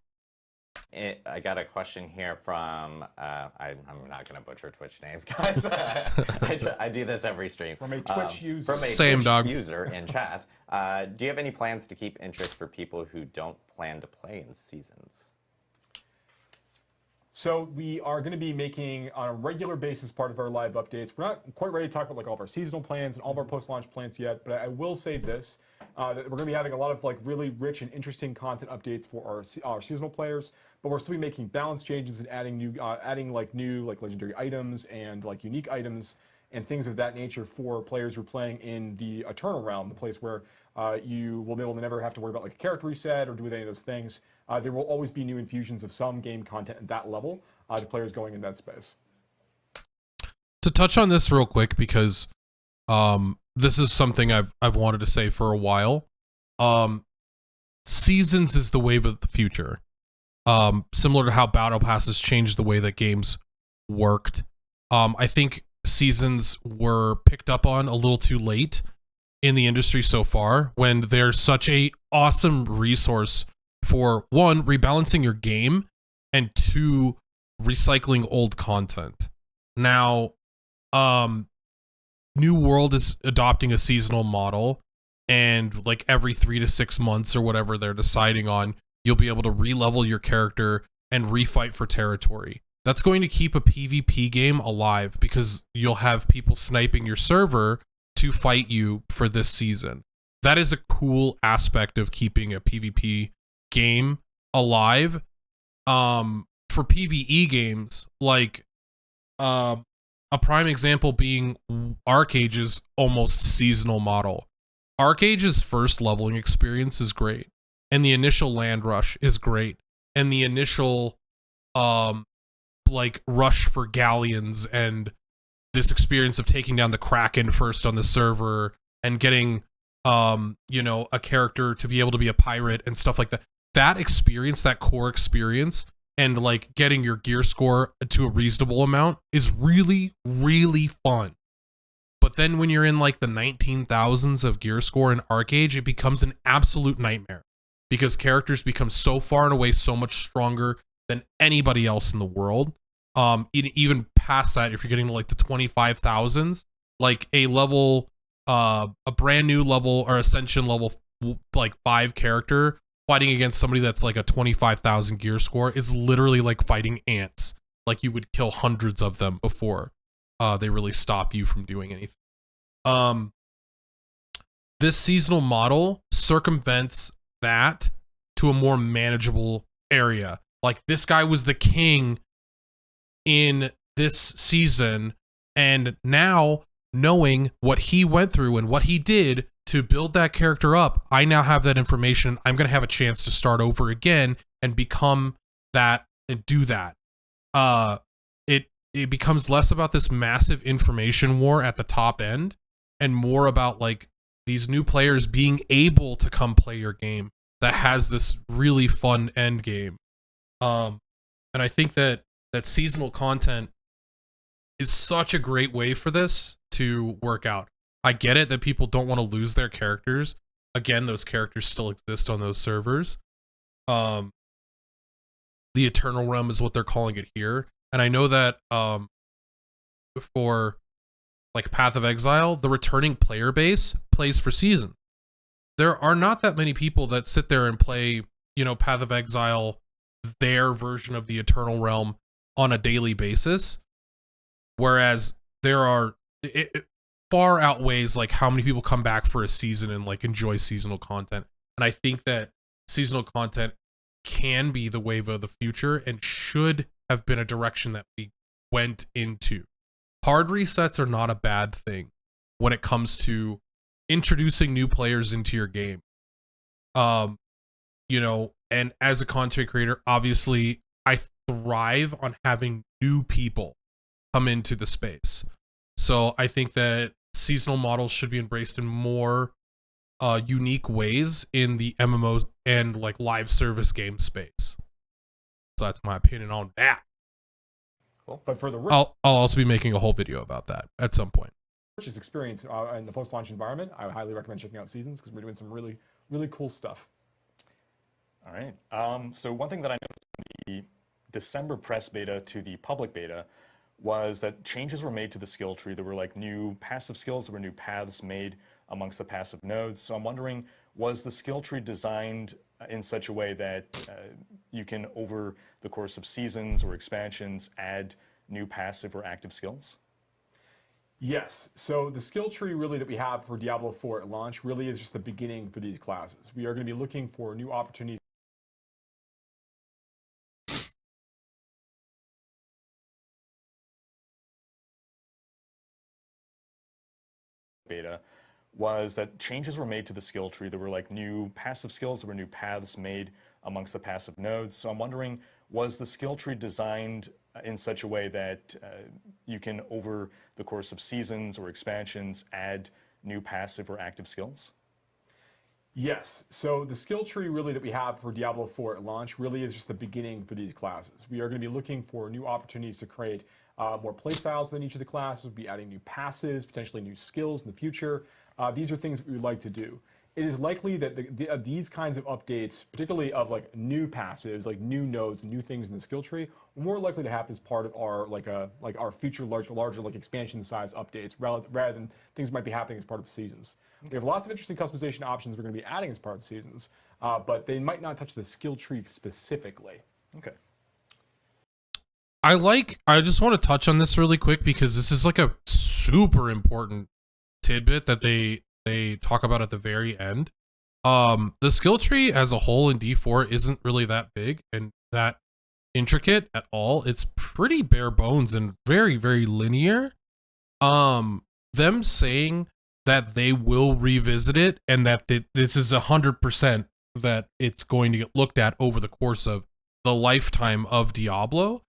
I got a question here from, I'm not going to butcher Twitch names, guys. I do this every stream. From a Twitch user. From a Same Twitch dog. user in chat. Do you have any plans to keep interest for people who don't plan to play in seasons? So we are going to be making on a regular basis part of our live updates. We're not quite ready to talk about like all of our seasonal plans and all of our post-launch plans yet, but I will say this, that we're going to be having a lot of like really rich and interesting content updates for our seasonal players, but we're still be making balance changes and adding new like legendary items and like unique items and things of that nature for players who are playing in the Eternal Realm, the place where you will be able to never have to worry about like a character reset or do any of those things. There will always be new infusions of some game content at that level to players going in that space. To touch on this real quick, because this is something I've wanted to say for a while. Seasons is the wave of the future. Similar to how battle passes changed the way that games worked. I think seasons were picked up on a little too late in the industry so far, when there's such a awesome resource for, one, rebalancing your game, and two, recycling old content. Now, New World is adopting a seasonal model, and like every 3 to 6 months or whatever they're deciding on, you'll be able to re-level your character and refight for territory. That's going to keep a PvP game alive, because you'll have people sniping your server to fight you for this season. That is a cool aspect of keeping a PvP game alive. For PvE games, like a prime example being Arcage's almost seasonal model. Arcage's first leveling experience is great, and the initial land rush is great, and the initial like rush for galleons and this experience of taking down the Kraken first on the server and getting a character to be able to be a pirate and stuff like that. That experience, that core experience, and like getting your gear score to a reasonable amount is really, really fun. But then when you're in like the 19,000s of gear score in Arcade, it becomes an absolute nightmare, because characters become so far and away so much stronger than anybody else in the world. Even past that, if you're getting to like the 25,000s, like a level, a brand new level or ascension level, like 5 character fighting against somebody that's like a 25,000 gear score is literally like fighting ants. Like you would kill hundreds of them before they really stop you from doing anything. This seasonal model circumvents that to a more manageable area. Like, this guy was the king in this season, and now knowing what he went through and what he did to build that character up, I now have that information. I'm going to have a chance to start over again and become that and do that. It becomes less about this massive information war at the top end and more about like these new players being able to come play your game that has this really fun end game. And I think that seasonal content is such a great way for this to work out. I get it that people don't want to lose their characters. Again, those characters still exist on those servers. The Eternal Realm is what they're calling it here. And I know that for like Path of Exile, the returning player base plays for season. There are not that many people that sit there and play, Path of Exile, their version of the Eternal Realm, on a daily basis. Whereas it far outweighs like how many people come back for a season and like enjoy seasonal content. And I think that seasonal content can be the wave of the future and should have been a direction that we went into. Hard resets are not a bad thing when it comes to introducing new players into your game. And as a content creator, obviously I thrive on having new people come into the space. So I think that seasonal models should be embraced in more unique ways in the MMOs and like live service game space. So that's my opinion on that. Cool. But for the I'll also be making a whole video about that at some point. richest experience in the post-launch environment, I would highly recommend checking out Seasons, because we're doing some really, really cool stuff. All right. So one thing that I noticed in the December press beta to the public beta was that changes were made to the skill tree. There were like new passive skills, there were new paths made amongst the passive nodes. So I'm wondering, was the skill tree designed in such a way that you can, over the course of seasons or expansions, add new passive or active skills? Yes. So the skill tree really that we have for Diablo IV at launch really is just the beginning for these classes. We are going to be looking for new opportunities beta was that changes were made to the skill tree. There were like new passive skills, there were new paths made amongst the passive nodes. So I'm wondering, was the skill tree designed in such a way that you can, over the course of seasons or expansions, add new passive or active skills? Yes. So the skill tree really that we have for Diablo 4 at launch really is just the beginning for these classes. We are going to be looking for new opportunities to create more playstyles within each of the classes. We'll be adding new passives, potentially new skills in the future. These are things that we would like to do. It is likely that these kinds of updates, particularly of like new passives, like new nodes, new things in the skill tree, are more likely to happen as part of our our future larger like expansion size updates, rather than things might be happening as part of seasons. We have lots of interesting customization options we're going to be adding as part of seasons, but they might not touch the skill tree specifically. Okay. I just want to touch on this really quick because this is like a super important tidbit that they talk about at the very end. The skill tree as a whole in D4 isn't really that big and that intricate at all. It's pretty bare bones and very, very linear. Them saying that they will revisit it and that this is 100% that it's going to get looked at over the course of the lifetime of Diablo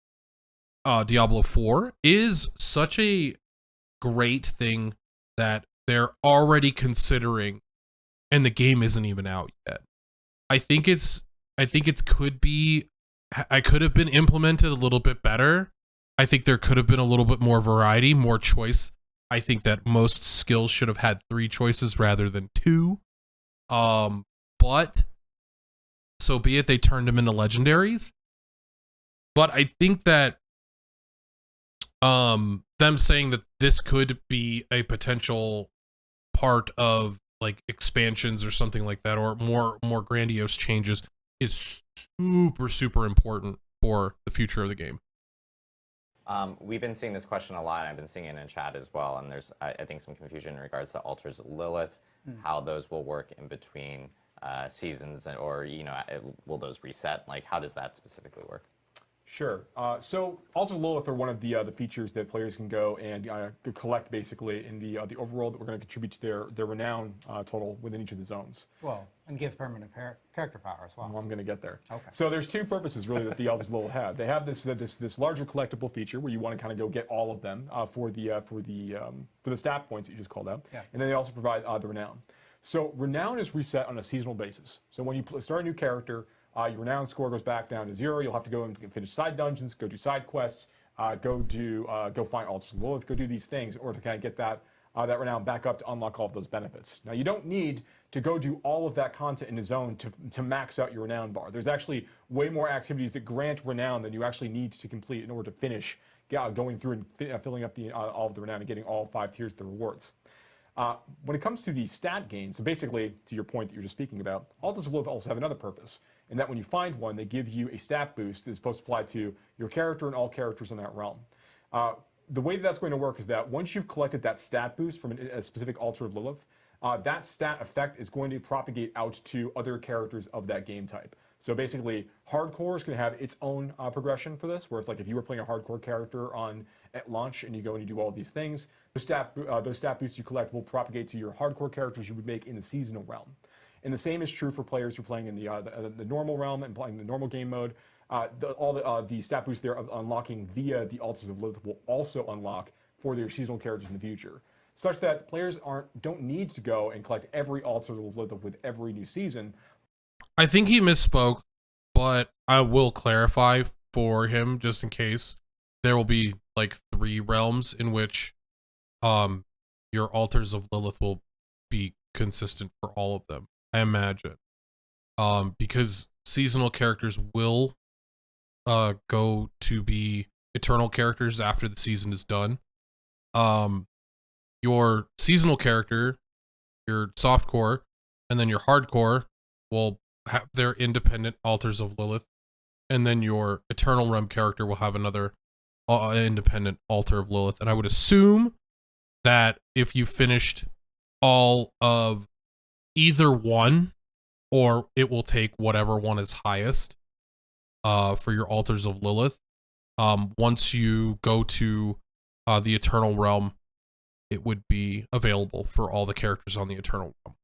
4 is such a great thing that they're already considering, and the game isn't even out yet. I think it could have been implemented a little bit better. I think there could have been a little bit more variety, more choice. I think that most skills should have had 3 choices rather than 2. But so be it, they turned them into legendaries. But I think that them saying that this could be a potential part of like expansions or something like that, or more grandiose changes, is super important for the future of the game. We've been seeing this question a lot. I've been seeing it in chat as well, and there's I think some confusion in regards to altars of Lilith, how those will work in between seasons, or will those reset? Like, how does that specifically work? Sure. So Altars of Lilith are one of the features that players can go and collect basically in the overworld that we're going to contribute to their renown total within each of the zones. Well, and give permanent character power as well. Well, I'm going to get there. Okay. So there's 2 purposes really that the Altars of Lilith have. They have this larger collectible feature where you want to kind of go get all of them for the stat points that you just called out. Yeah. And then they also provide the renown. So renown is reset on a seasonal basis. So when you start a new character, your renown score goes back down to 0. You'll have to go and finish side dungeons, go do side quests, go find Altars of Lilith, go do these things in order to kind of get that renown back up to unlock all of those benefits. Now, you don't need to go do all of that content in the zone to max out your renown bar. There's actually way more activities that grant renown than you actually need to complete in order to finish going through and filling up all of the renown and getting all 5 tiers of the rewards. When it comes to the stat gains, so basically, to your point that you were just speaking about, Altars of Lilith also have another purpose, in that when you find one, they give you a stat boost that's supposed to apply to your character and all characters in that realm. The way that's going to work is that once you've collected that stat boost from a specific Altar of Lilith, that stat effect is going to propagate out to other characters of that game type. So basically, hardcore is going to have its own progression for this, where it's like if you were playing a hardcore character at launch and you go and you do all these things, those stat boosts you collect will propagate to your hardcore characters you would make in the seasonal realm. And the same is true for players who are playing in the normal realm and playing the normal game mode. All the stat boosts they're unlocking via the Altars of Lilith will also unlock for their seasonal characters in the future, such that players don't need to go and collect every Altar of Lilith with every new season. I think he misspoke, but I will clarify for him just in case. There will be like 3 realms in which your Altars of Lilith will be consistent for all of them, I imagine. Because seasonal characters will go to be eternal characters after the season is done. Your seasonal character, your softcore, and then your hardcore will have their independent Altars of Lilith, and then your Eternal Realm character will have another independent Altar of Lilith. And I would assume that if you finished all of either one, or it will take whatever one is highest for your Altars of Lilith, once you go to the Eternal Realm, it would be available for all the characters on the Eternal Realm.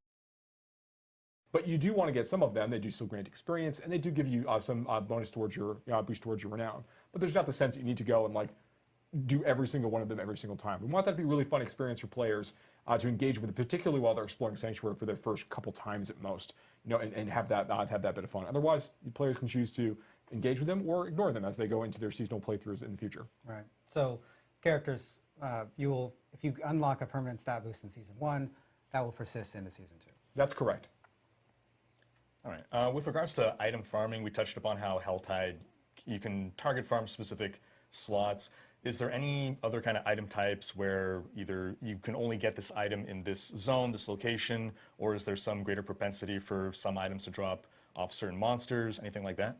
But you do want to get some of them. They do still grant experience, and they do give you some bonus towards your boost towards your renown. But there's not the sense that you need to go and like do every single one of them every single time. We want that to be a really fun experience for players to engage with, particularly while they're exploring Sanctuary for their first couple times at most. And have that bit of fun. Otherwise, players can choose to engage with them or ignore them as they go into their seasonal playthroughs in the future. Right. So characters, if you unlock a permanent stat boost in Season 1, that will persist into Season 2. That's correct. All right. With regards to item farming, we touched upon how Helltide, you can target farm specific slots. Is there any other kind of item types where either you can only get this item in this zone, this location, or is there some greater propensity for some items to drop off certain monsters, anything like that?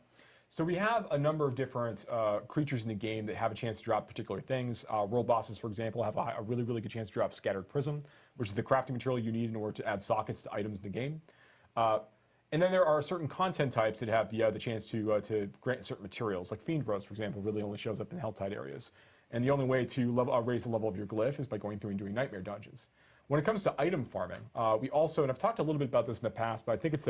So we have a number of different creatures in the game that have a chance to drop particular things. World bosses, for example, have a really, really good chance to drop Scattered Prism, which is the crafting material you need in order to add sockets to items in the game. And then there are certain content types that have the chance to grant certain materials, like Fiend Rose, for example, really only shows up in Helltide areas. And the only way to raise the level of your glyph is by going through and doing nightmare dungeons. When it comes to item farming, we also, and I've talked a little bit about this in the past, but I think it's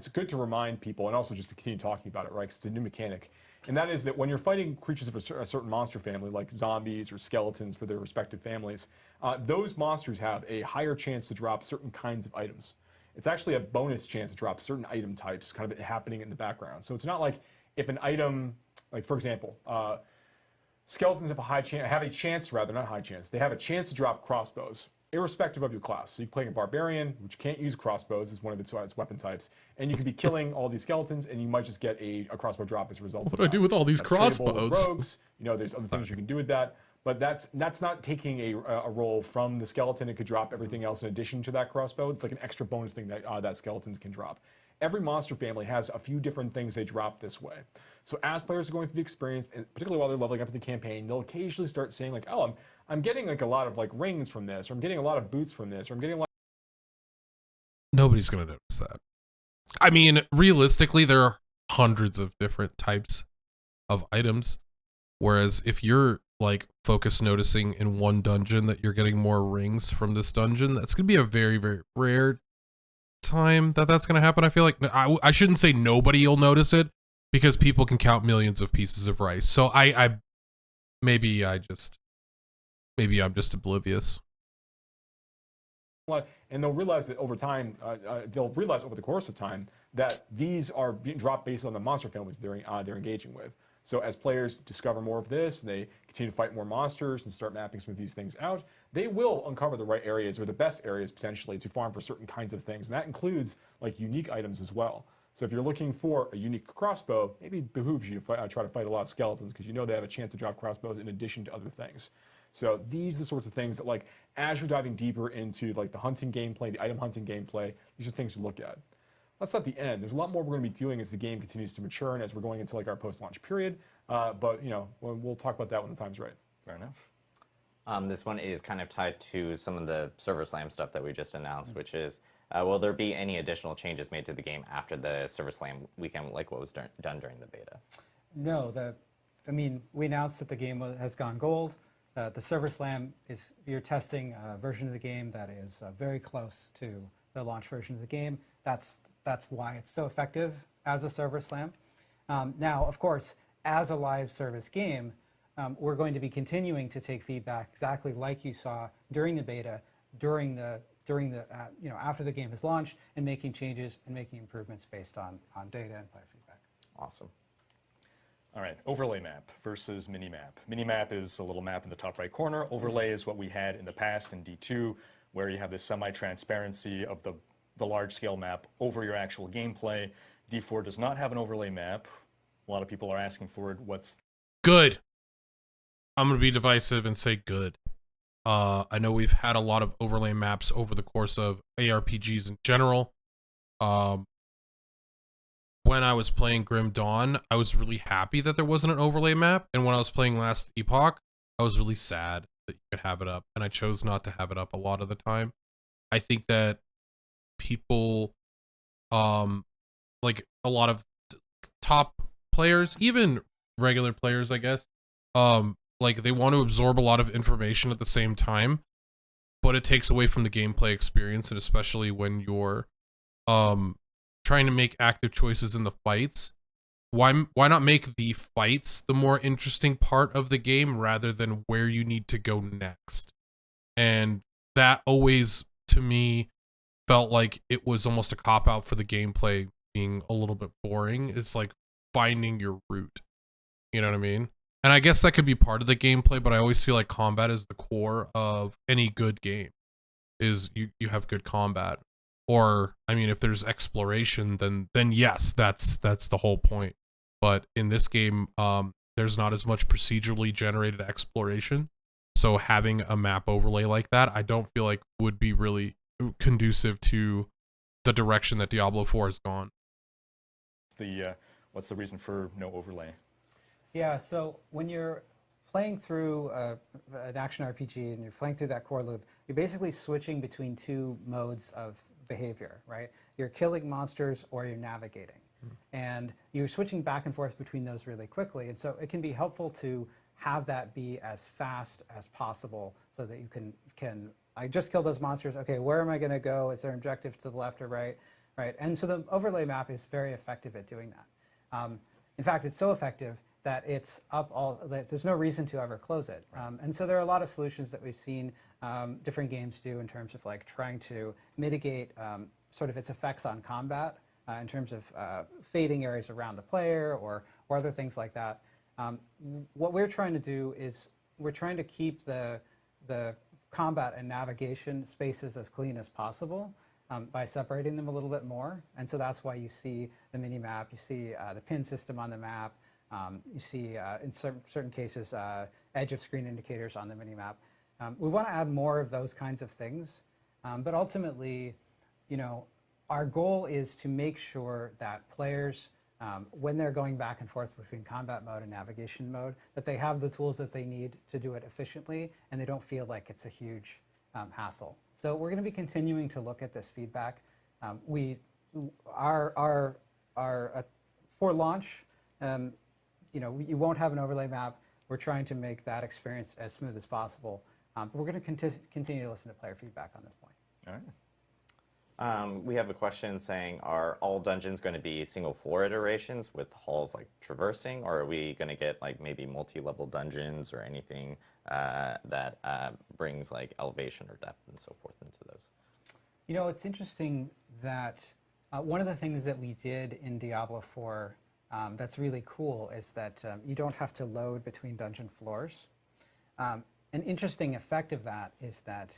good to remind people and also just to continue talking about it, right? Because it's a new mechanic. And that is that when you're fighting creatures of a certain monster family, like zombies or skeletons for their respective families, those monsters have a higher chance to drop certain kinds of items. It's actually a bonus chance to drop certain item types kind of happening in the background. So it's not like if an item, like for example, skeletons have a chance, they have a chance to drop crossbows, irrespective of your class. So you're playing a barbarian, which can't use crossbows as one of its weapon types, and you can be killing all these skeletons, and you might just get a crossbow drop as a result. What do I do with all these crossbows? With rogues, there's other things you can do with that. But that's not taking a roll from the skeleton. It could drop everything else in addition to that crossbow. It's like an extra bonus thing that that skeleton can drop. Every monster family has a few different things they drop this way. So as players are going through the experience, and particularly while they're leveling up in the campaign, they'll occasionally start saying like, "Oh, I'm getting like a lot of like rings from this, or I'm getting a lot of boots from this, or I'm getting a lot." Nobody's gonna notice that. I mean, realistically, there are hundreds of different types of items. Whereas if you're like focus noticing in one dungeon that you're getting more rings from this dungeon, that's gonna be a very, very rare time that's gonna happen. I feel like I shouldn't say nobody will notice it because people can count millions of pieces of rice. So maybe I'm just oblivious. And they'll realize that over time, over the course of time, that these are being dropped based on the monster families they're engaging with. So as players discover more of this, and they continue to fight more monsters and start mapping some of these things out, they will uncover the right areas or the best areas potentially to farm for certain kinds of things. And that includes like unique items as well. So if you're looking for a unique crossbow, maybe it behooves you to try to fight a lot of skeletons because you know they have a chance to drop crossbows in addition to other things. So these are the sorts of things that, like, as you're diving deeper into like the hunting gameplay, the item hunting gameplay, these are things to look at. That's not the end. There's a lot more we're going to be doing as the game continues to mature and as we're going into like our post-launch period. But we'll talk about that when the time's right. Fair enough. This one is kind of tied to some of the Server Slam stuff that we just announced, which is, will there be any additional changes made to the game after the Server Slam weekend, like what was done during the beta? No, we announced that the game has gone gold. The Server Slam you're testing a version of the game that is very close to the launch version of the game. That's why it's so effective as a Server Slam. Now, of course, as a live service game, we're going to be continuing to take feedback exactly like you saw during the beta, after the game has launched, and making changes and making improvements based on data and player feedback. Awesome. All right, overlay map versus minimap. Minimap is a little map in the top right corner. Overlay is what we had in the past in D2, where you have this semi-transparency of the large-scale map over your actual gameplay. D4 does not have an overlay map. A lot of people are asking for it. What's good? I'm going to be divisive and say good. I know we've had a lot of overlay maps over the course of ARPGs in general. When I was playing Grim Dawn, I was really happy that there wasn't an overlay map. And when I was playing Last Epoch, I was really sad that you could have it up. And I chose not to have it up a lot of the time. I think that people, like a lot of top players, even regular players, I guess, like they want to absorb a lot of information at the same time. but it takes away from the gameplay experience, and especially when you're trying to make active choices in the fights. Why not make the fights the more interesting part of the game rather than where you need to go next? And that always, to me, felt like it was almost a cop-out for the gameplay being a little bit boring. It's like finding your route. You know what I mean? And I guess that could be part of the gameplay, but I always feel like combat is the core of any good game. Is you have good combat. Or, I mean, if there's exploration, then yes, that's the whole point. But in this game, there's not as much procedurally generated exploration. So having a map overlay like that, I don't feel like would be really conducive to the direction that Diablo IV has gone. What's the reason for no overlay? Yeah, so when you're playing through an action RPG and you're playing through that core loop, you're basically switching between two modes of behavior, right? You're killing monsters or you're navigating. And you're switching back and forth between those really quickly. And so it can be helpful to have that be as fast as possible so that you can I just killed those monsters. Okay, where am I going to go? Is there an objective to the left or right? Right. And so the overlay map is very effective at doing that. In fact, it's so effective that it's up there's no reason to ever close it. And so there are a lot of solutions that we've seen different games do in terms of like trying to mitigate sort of its effects on combat in terms of fading areas around the player or other things like that. What we're trying to do is we're trying to keep the combat and navigation spaces as clean as possible by separating them a little bit more. And so that's why you see the mini-map, you see the pin system on the map, you see in certain cases edge of screen indicators on the mini-map. We want to add more of those kinds of things, but ultimately, you know, our goal is to make sure that players, when they're going back and forth between combat mode and navigation mode, that they have the tools that they need to do it efficiently and they don't feel like it's a huge hassle. So we're going to be continuing to look at this feedback. For launch, you know, you won't have an overlay map. We're trying to make that experience as smooth as possible. But we're going to continue to listen to player feedback on this point. All right. We have a question saying, are all dungeons going to be single floor iterations with halls like traversing, or are we going to get like maybe multi-level dungeons or anything that brings like elevation or depth and so forth into those? You know, it's interesting that one of the things that we did in Diablo IV that's really cool is that you don't have to load between dungeon floors. An interesting effect of that is that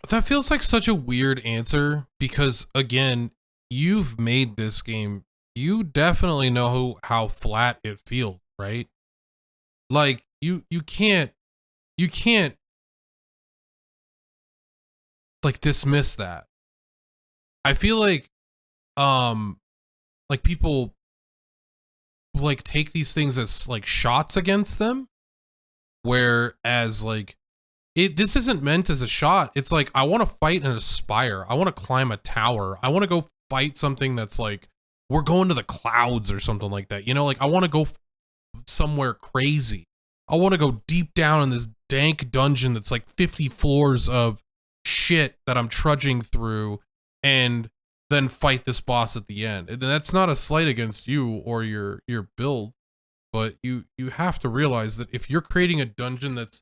that feels like such a weird answer because, again, you've made this game. You definitely know how flat it feels, right? Like you can't like dismiss that. I feel like people like take these things as like shots against them, whereas like this isn't meant as a shot. It's like, I want to fight and aspire. I want to climb a tower. I want to go fight something that's like, we're going to the clouds or something like that. You know, like I want to go somewhere crazy. I want to go deep down in this dank dungeon that's like 50 floors of shit that I'm trudging through and then fight this boss at the end. And that's not a slight against you or your build, but you have to realize that if you're creating a dungeon that's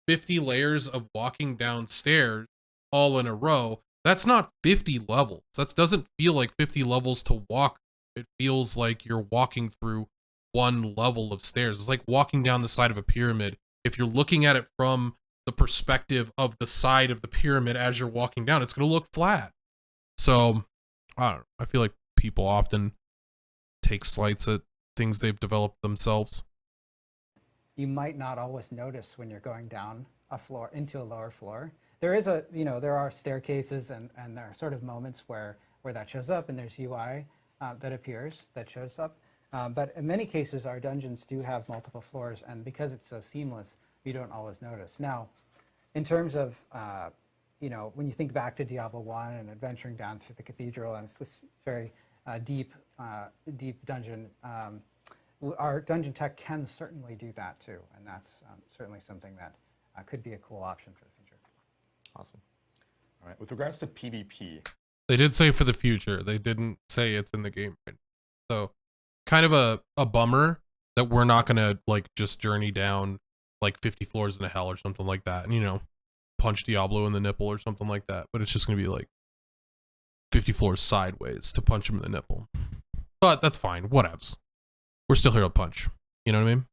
50 layers of walking downstairs all in a row, that's not 50 levels. That doesn't feel like 50 levels to walk. It feels like you're walking through one level of stairs. It's like walking down the side of a pyramid. If you're looking at it from the perspective of the side of the pyramid as you're walking down, it's going to look flat. So, I don't know. I feel like people often take slights at things they've developed themselves. You might not always notice when you're going down a floor into a lower floor. There is there are staircases and there are sort of moments where that shows up, and there's UI that appears that shows up. But in many cases, our dungeons do have multiple floors, and because it's so seamless, you don't always notice. Now, in terms of when you think back to Diablo 1 and adventuring down through the cathedral, and it's this very deep dungeon. Our dungeon tech can certainly do that too, and that's certainly something that could be a cool option for the future. Awesome. All right. With regards to PvP, They did say for the future. They didn't say it's in the game right now. So kind of a bummer that we're not gonna like just journey down like 50 floors into hell or something like that, and punch Diablo in the nipple or something like that. But it's just gonna be like 50 floors sideways to punch him in the nipple. But that's fine. Whatevs. We're still here to punch. You know what I mean?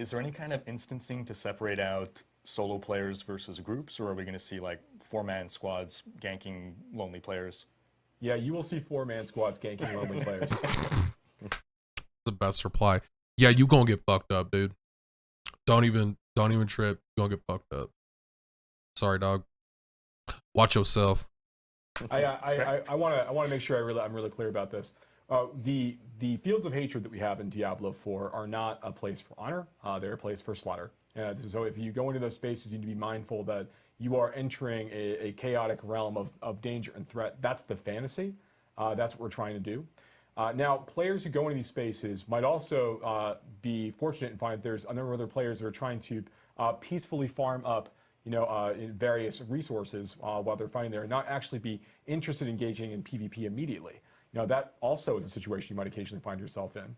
is there any kind of instancing to separate out solo players versus groups, or are we going to see like 4-man squads ganking lonely players? Yeah, you will see 4-man squads ganking lonely players. The best reply. Yeah, you gonna get fucked up, dude. Don't even trip. You gonna get fucked up. Sorry, dog. Watch yourself. I want to make sure I'm really clear about this. The fields of hatred that we have in Diablo 4 are not a place for honor. They're a place for slaughter. So if you go into those spaces, you need to be mindful that you are entering a chaotic realm of danger and threat. That's the fantasy. That's what we're trying to do. Now, players who go into these spaces might also be fortunate and find that there's a number of other players that are trying to peacefully farm up, in various resources while they're fighting there, and not actually be interested in engaging in PvP immediately. That also is a situation you might occasionally find yourself in.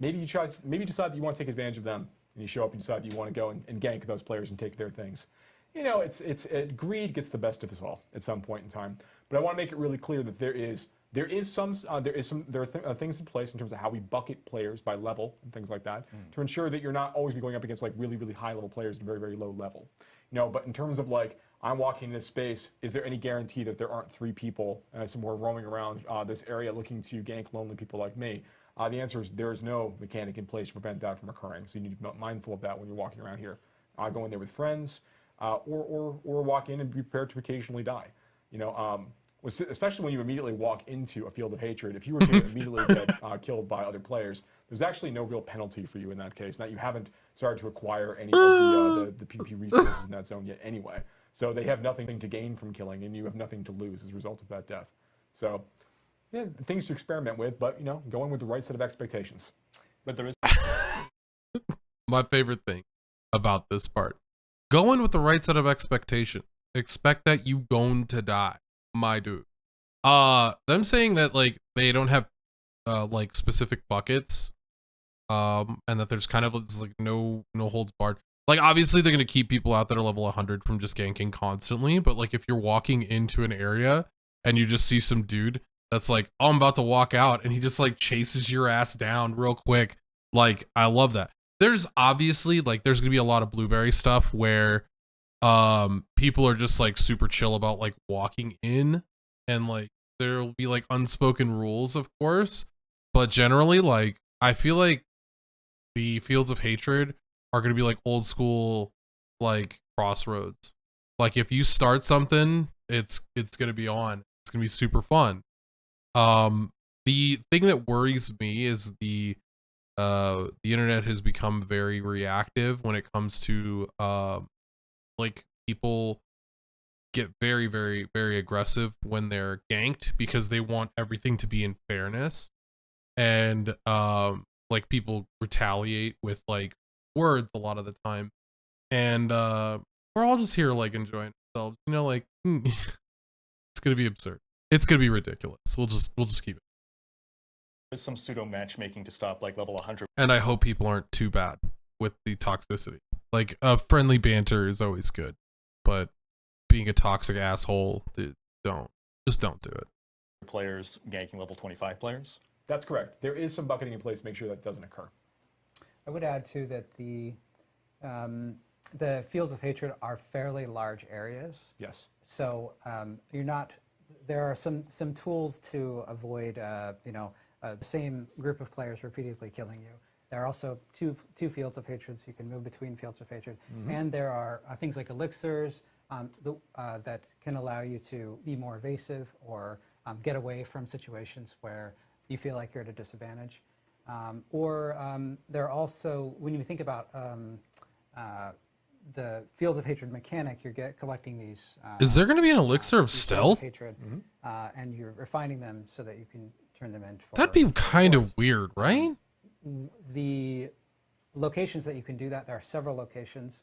Maybe you decide that you want to take advantage of them, and you show up and decide that you want to go and gank those players and take their things. Greed gets the best of us all at some point in time. But I want to make it really clear that there are things in place in terms of how we bucket players by level and things like that to ensure that you're not always be going up against like really, really high level players at a very, very low level. But in terms of like, I'm walking in this space, is there any guarantee that there aren't 3 people somewhere roaming around this area looking to gank lonely people like me? The answer is there is no mechanic in place to prevent that from occurring. So you need to be mindful of that when you're walking around here. Go in there with friends or walk in and be prepared to occasionally die. Especially when you immediately walk into a field of hatred. If you were to immediately get killed by other players, there's actually no real penalty for you in that case. That you haven't started to acquire any of the PvP resources in that zone yet anyway. So they have nothing to gain from killing, and you have nothing to lose as a result of that death. So, yeah, things to experiment with, but, going with the right set of expectations. But there is My favorite thing about this part. Go in with the right set of expectation. Expect that you going to die, my dude. Them saying that like they don't have like specific buckets, and that there's kind of like no holds barred. Like obviously they're gonna keep people out that are level 100 from just ganking constantly, but like if you're walking into an area and you just see some dude that's like, oh, I'm about to walk out, and he just like chases your ass down real quick. Like I love that. There's obviously like there's gonna be a lot of blueberry stuff where people are just like super chill about like walking in, and like there'll be like unspoken rules, of course, but generally like I feel like the fields of hatred are going to be like old school like crossroads. Like if you start something, it's going to be on. It's going to be super fun. The thing that worries me is the internet has become very reactive when it comes to like people get very, very, very aggressive when they're ganked because they want everything to be in fairness, and like people retaliate with like words a lot of the time, and we're all just here like enjoying ourselves, like it's gonna be absurd, it's gonna be ridiculous. We'll just keep it. There's some pseudo matchmaking to stop like level 100. And I hope people aren't too bad with the toxicity. Like friendly banter is always good, but being a toxic asshole, don't do it. Players ganking level 25 players. That's correct. There is some bucketing in place to make sure that doesn't occur. I would add too that the fields of hatred are fairly large areas. Yes. So you're not. There are some tools to avoid the same group of players repeatedly killing you. There are also two fields of hatred, so you can move between fields of hatred, and there are things like elixirs that can allow you to be more evasive or get away from situations where you feel like you're at a disadvantage. There are also, when you think about the fields of hatred mechanic, you're collecting these. Is there going to be an elixir of stealth? Hatred, and you're refining them so that you can turn them into. That'd be kind of weird, right? The locations that you can do that, there are several locations,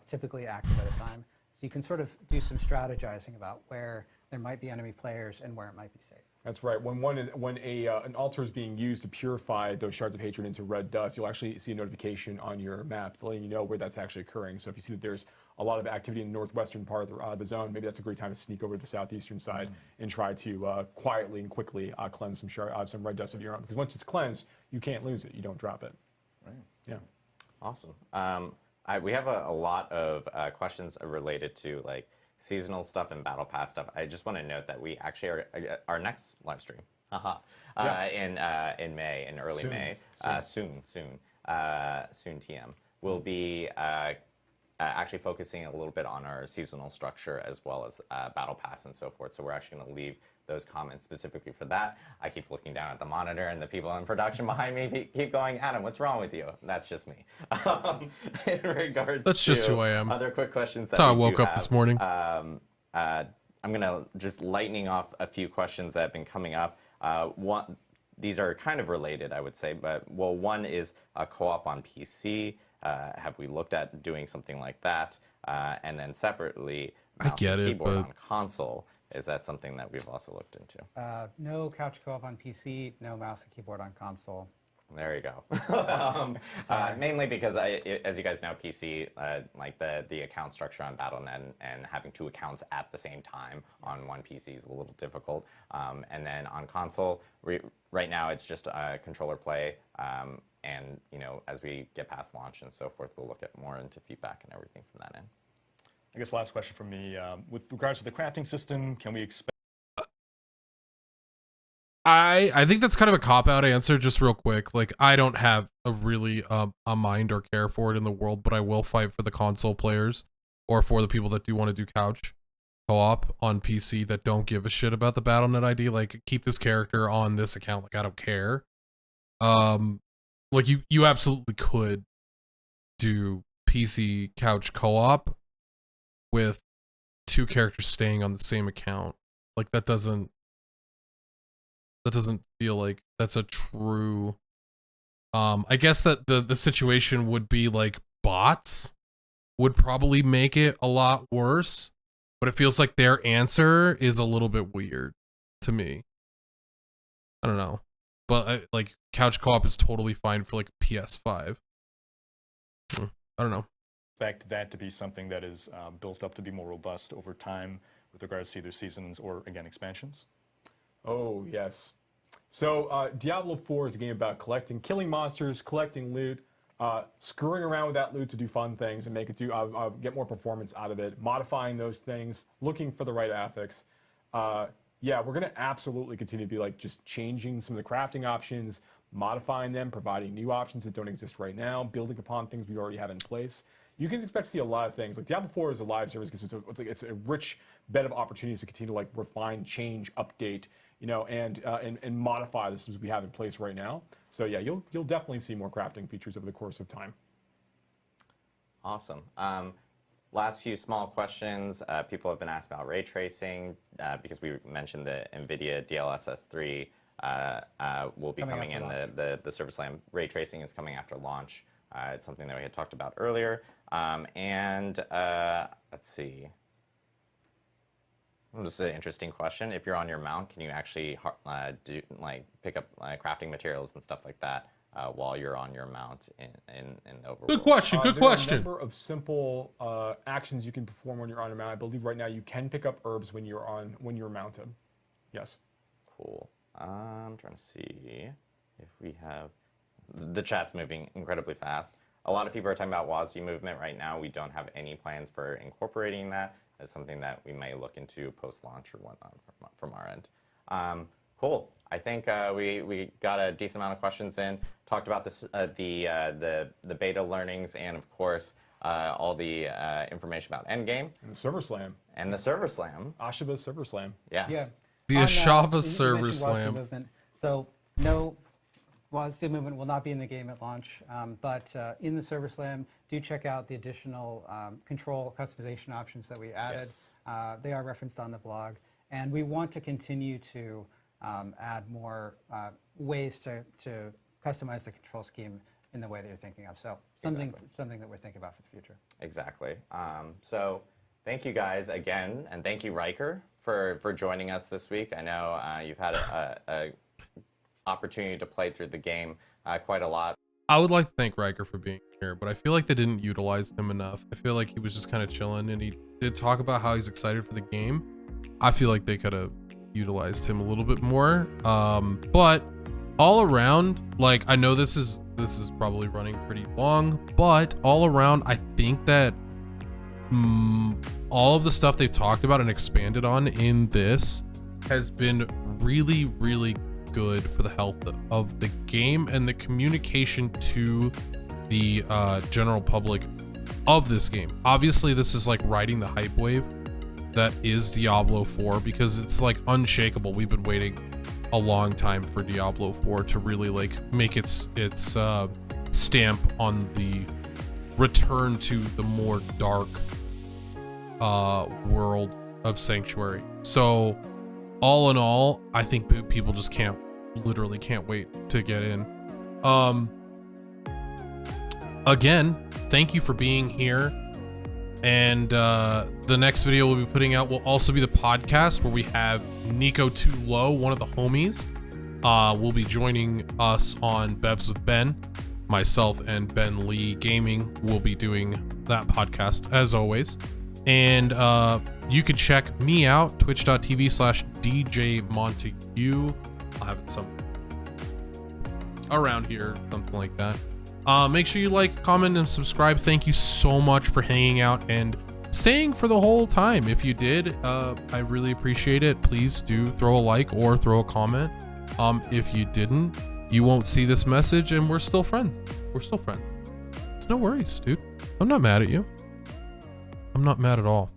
typically active at a time. So you can sort of do some strategizing about where there might be enemy players and where it might be safe. That's right. When an altar is being used to purify those shards of hatred into red dust, you'll actually see a notification on your map letting you know where that's actually occurring. So if you see that there's a lot of activity in the northwestern part of the zone, maybe that's a great time to sneak over to the southeastern side and try to quietly and quickly cleanse some red dust of your own. Because once it's cleansed, you can't lose it. You don't drop it. Right. Yeah. Awesome. We have a lot of questions related to like seasonal stuff and battle pass stuff. I just want to note that we actually are our next live stream, in May, in early Soon. May, soon TM, will be actually focusing a little bit on our seasonal structure as well as battle pass and so forth. So we're actually going to leave those comments specifically for that. I keep looking down at the monitor and the people in production behind me keep going, Adam, what's wrong with you? That's just me. In regards That's to just who I am. other quick questions that That's how I we woke do up this morning. I'm going to just lightning off a few questions that have been coming up. These are kind of related, I would say, but one is co-op on PC. Have we looked at doing something like that? And then separately, mouse and keyboard on console. Is that something that we've also looked into? No couch co-op on PC, no mouse and keyboard on console. There you go. Mainly because, as you guys know, PC, like the account structure on Battle.net and having 2 accounts at the same time on one PC is a little difficult. And then on console, right now it's just controller play. And as we get past launch and so forth, we'll look at more into feedback and everything from that end. I guess last question from me. With regards to the crafting system, can we expect? I think that's kind of a cop-out answer, just real quick. Like, I don't have a really a mind or care for it in the world, but I will fight for the console players or for the people that do want to do couch co-op on PC that don't give a shit about the Battle.net ID. Like, keep this character on this account. Like, I don't care. Like, you absolutely could do PC couch co-op with 2 characters staying on the same account. Like, that doesn't feel like that's a true I guess that the situation would be like bots would probably make it a lot worse, but it feels like their answer is a little bit weird to me. I don't know, but like couch co-op is totally fine for like PS5. I don't know. Expect that to be something that is built up to be more robust over time with regards to either seasons or, again, expansions? Oh, yes. So Diablo IV is a game about killing monsters, collecting loot, screwing around with that loot to do fun things and make it get more performance out of it, modifying those things, looking for the right affix. Yeah, we're going to absolutely continue to be like just changing some of the crafting options, modifying them, providing new options that don't exist right now, building upon things we already have in place. You can expect to see a lot of things. Like Diablo 4 is a live service because it's a rich bed of opportunities to continue to like refine, change, update, and modify the systems we have in place right now. So yeah, you'll definitely see more crafting features over the course of time. Awesome. Last few small questions. People have been asked about ray tracing because we mentioned the NVIDIA DLSS 3 will be coming in. The Service Lamp ray tracing is coming after launch. It's something that we had talked about earlier. Let's see. This is an interesting question. If you're on your mount, can you actually pick up crafting materials and stuff like that while you're on your mount in the overworld? Good question. Good question. There are a number of simple actions you can perform when you're on your mount. I believe right now you can pick up herbs when you're mounted. Yes. Cool. I'm trying to see if we have. The chat's moving incredibly fast. A lot of people are talking about WASD movement right now. We don't have any plans for incorporating that. It's something that we may look into post-launch or whatnot from our end. Cool. I think we got a decent amount of questions in. Talked about this, the beta learnings, and of course all the information about Endgame And the Server Slam. and the Server Slam. Ashaba's Server Slam. Yeah. Yeah. The On, Ashava you Server mentioned WASD Slam. movement. So no WASD movement will not be in the game at launch, but in the Server Slam, do check out the additional control customization options that we added. Yes. They are referenced on the blog, and we want to continue to add more ways to customize the control scheme in the way that you're thinking of. So something that we're thinking about for the future. Exactly. So Thank you guys again, and thank you Rhykker for joining us this week. I know you've had a opportunity to play through the game quite a lot. I would like to thank Rhykker for being here, but I feel like they didn't utilize him enough. I feel like he was just kind of chilling, and he did talk about how he's excited for the game. I feel like they could have utilized him a little bit more. But all around, like, I know this is probably running pretty long, but all around, I think that all of the stuff they've talked about and expanded on in this has been really, really good for the health of the game and the communication to the general public of this game. Obviously, this is like riding the hype wave that is Diablo 4 because it's like unshakable. We've been waiting a long time for Diablo 4 to really like make its stamp on the return to the more dark world of Sanctuary. So all in all, I think people just literally can't wait to get in. Again, thank you for being here. And the next video we'll be putting out will also be the podcast where we have Nico Too Low, one of the homies, will be joining us on Bevs with Ben. Myself and Ben Lee Gaming will be doing that podcast as always. And you could check me out, twitch.tv/DJ Montague. I'll have it some around here, something like that. Make sure you like, comment, and subscribe. Thank you so much for hanging out and staying for the whole time. If you did, I really appreciate it. Please do throw a like or throw a comment. If you didn't, you won't see this message and we're still friends. We're still friends. It's no worries, dude. I'm not mad at you. I'm not mad at all.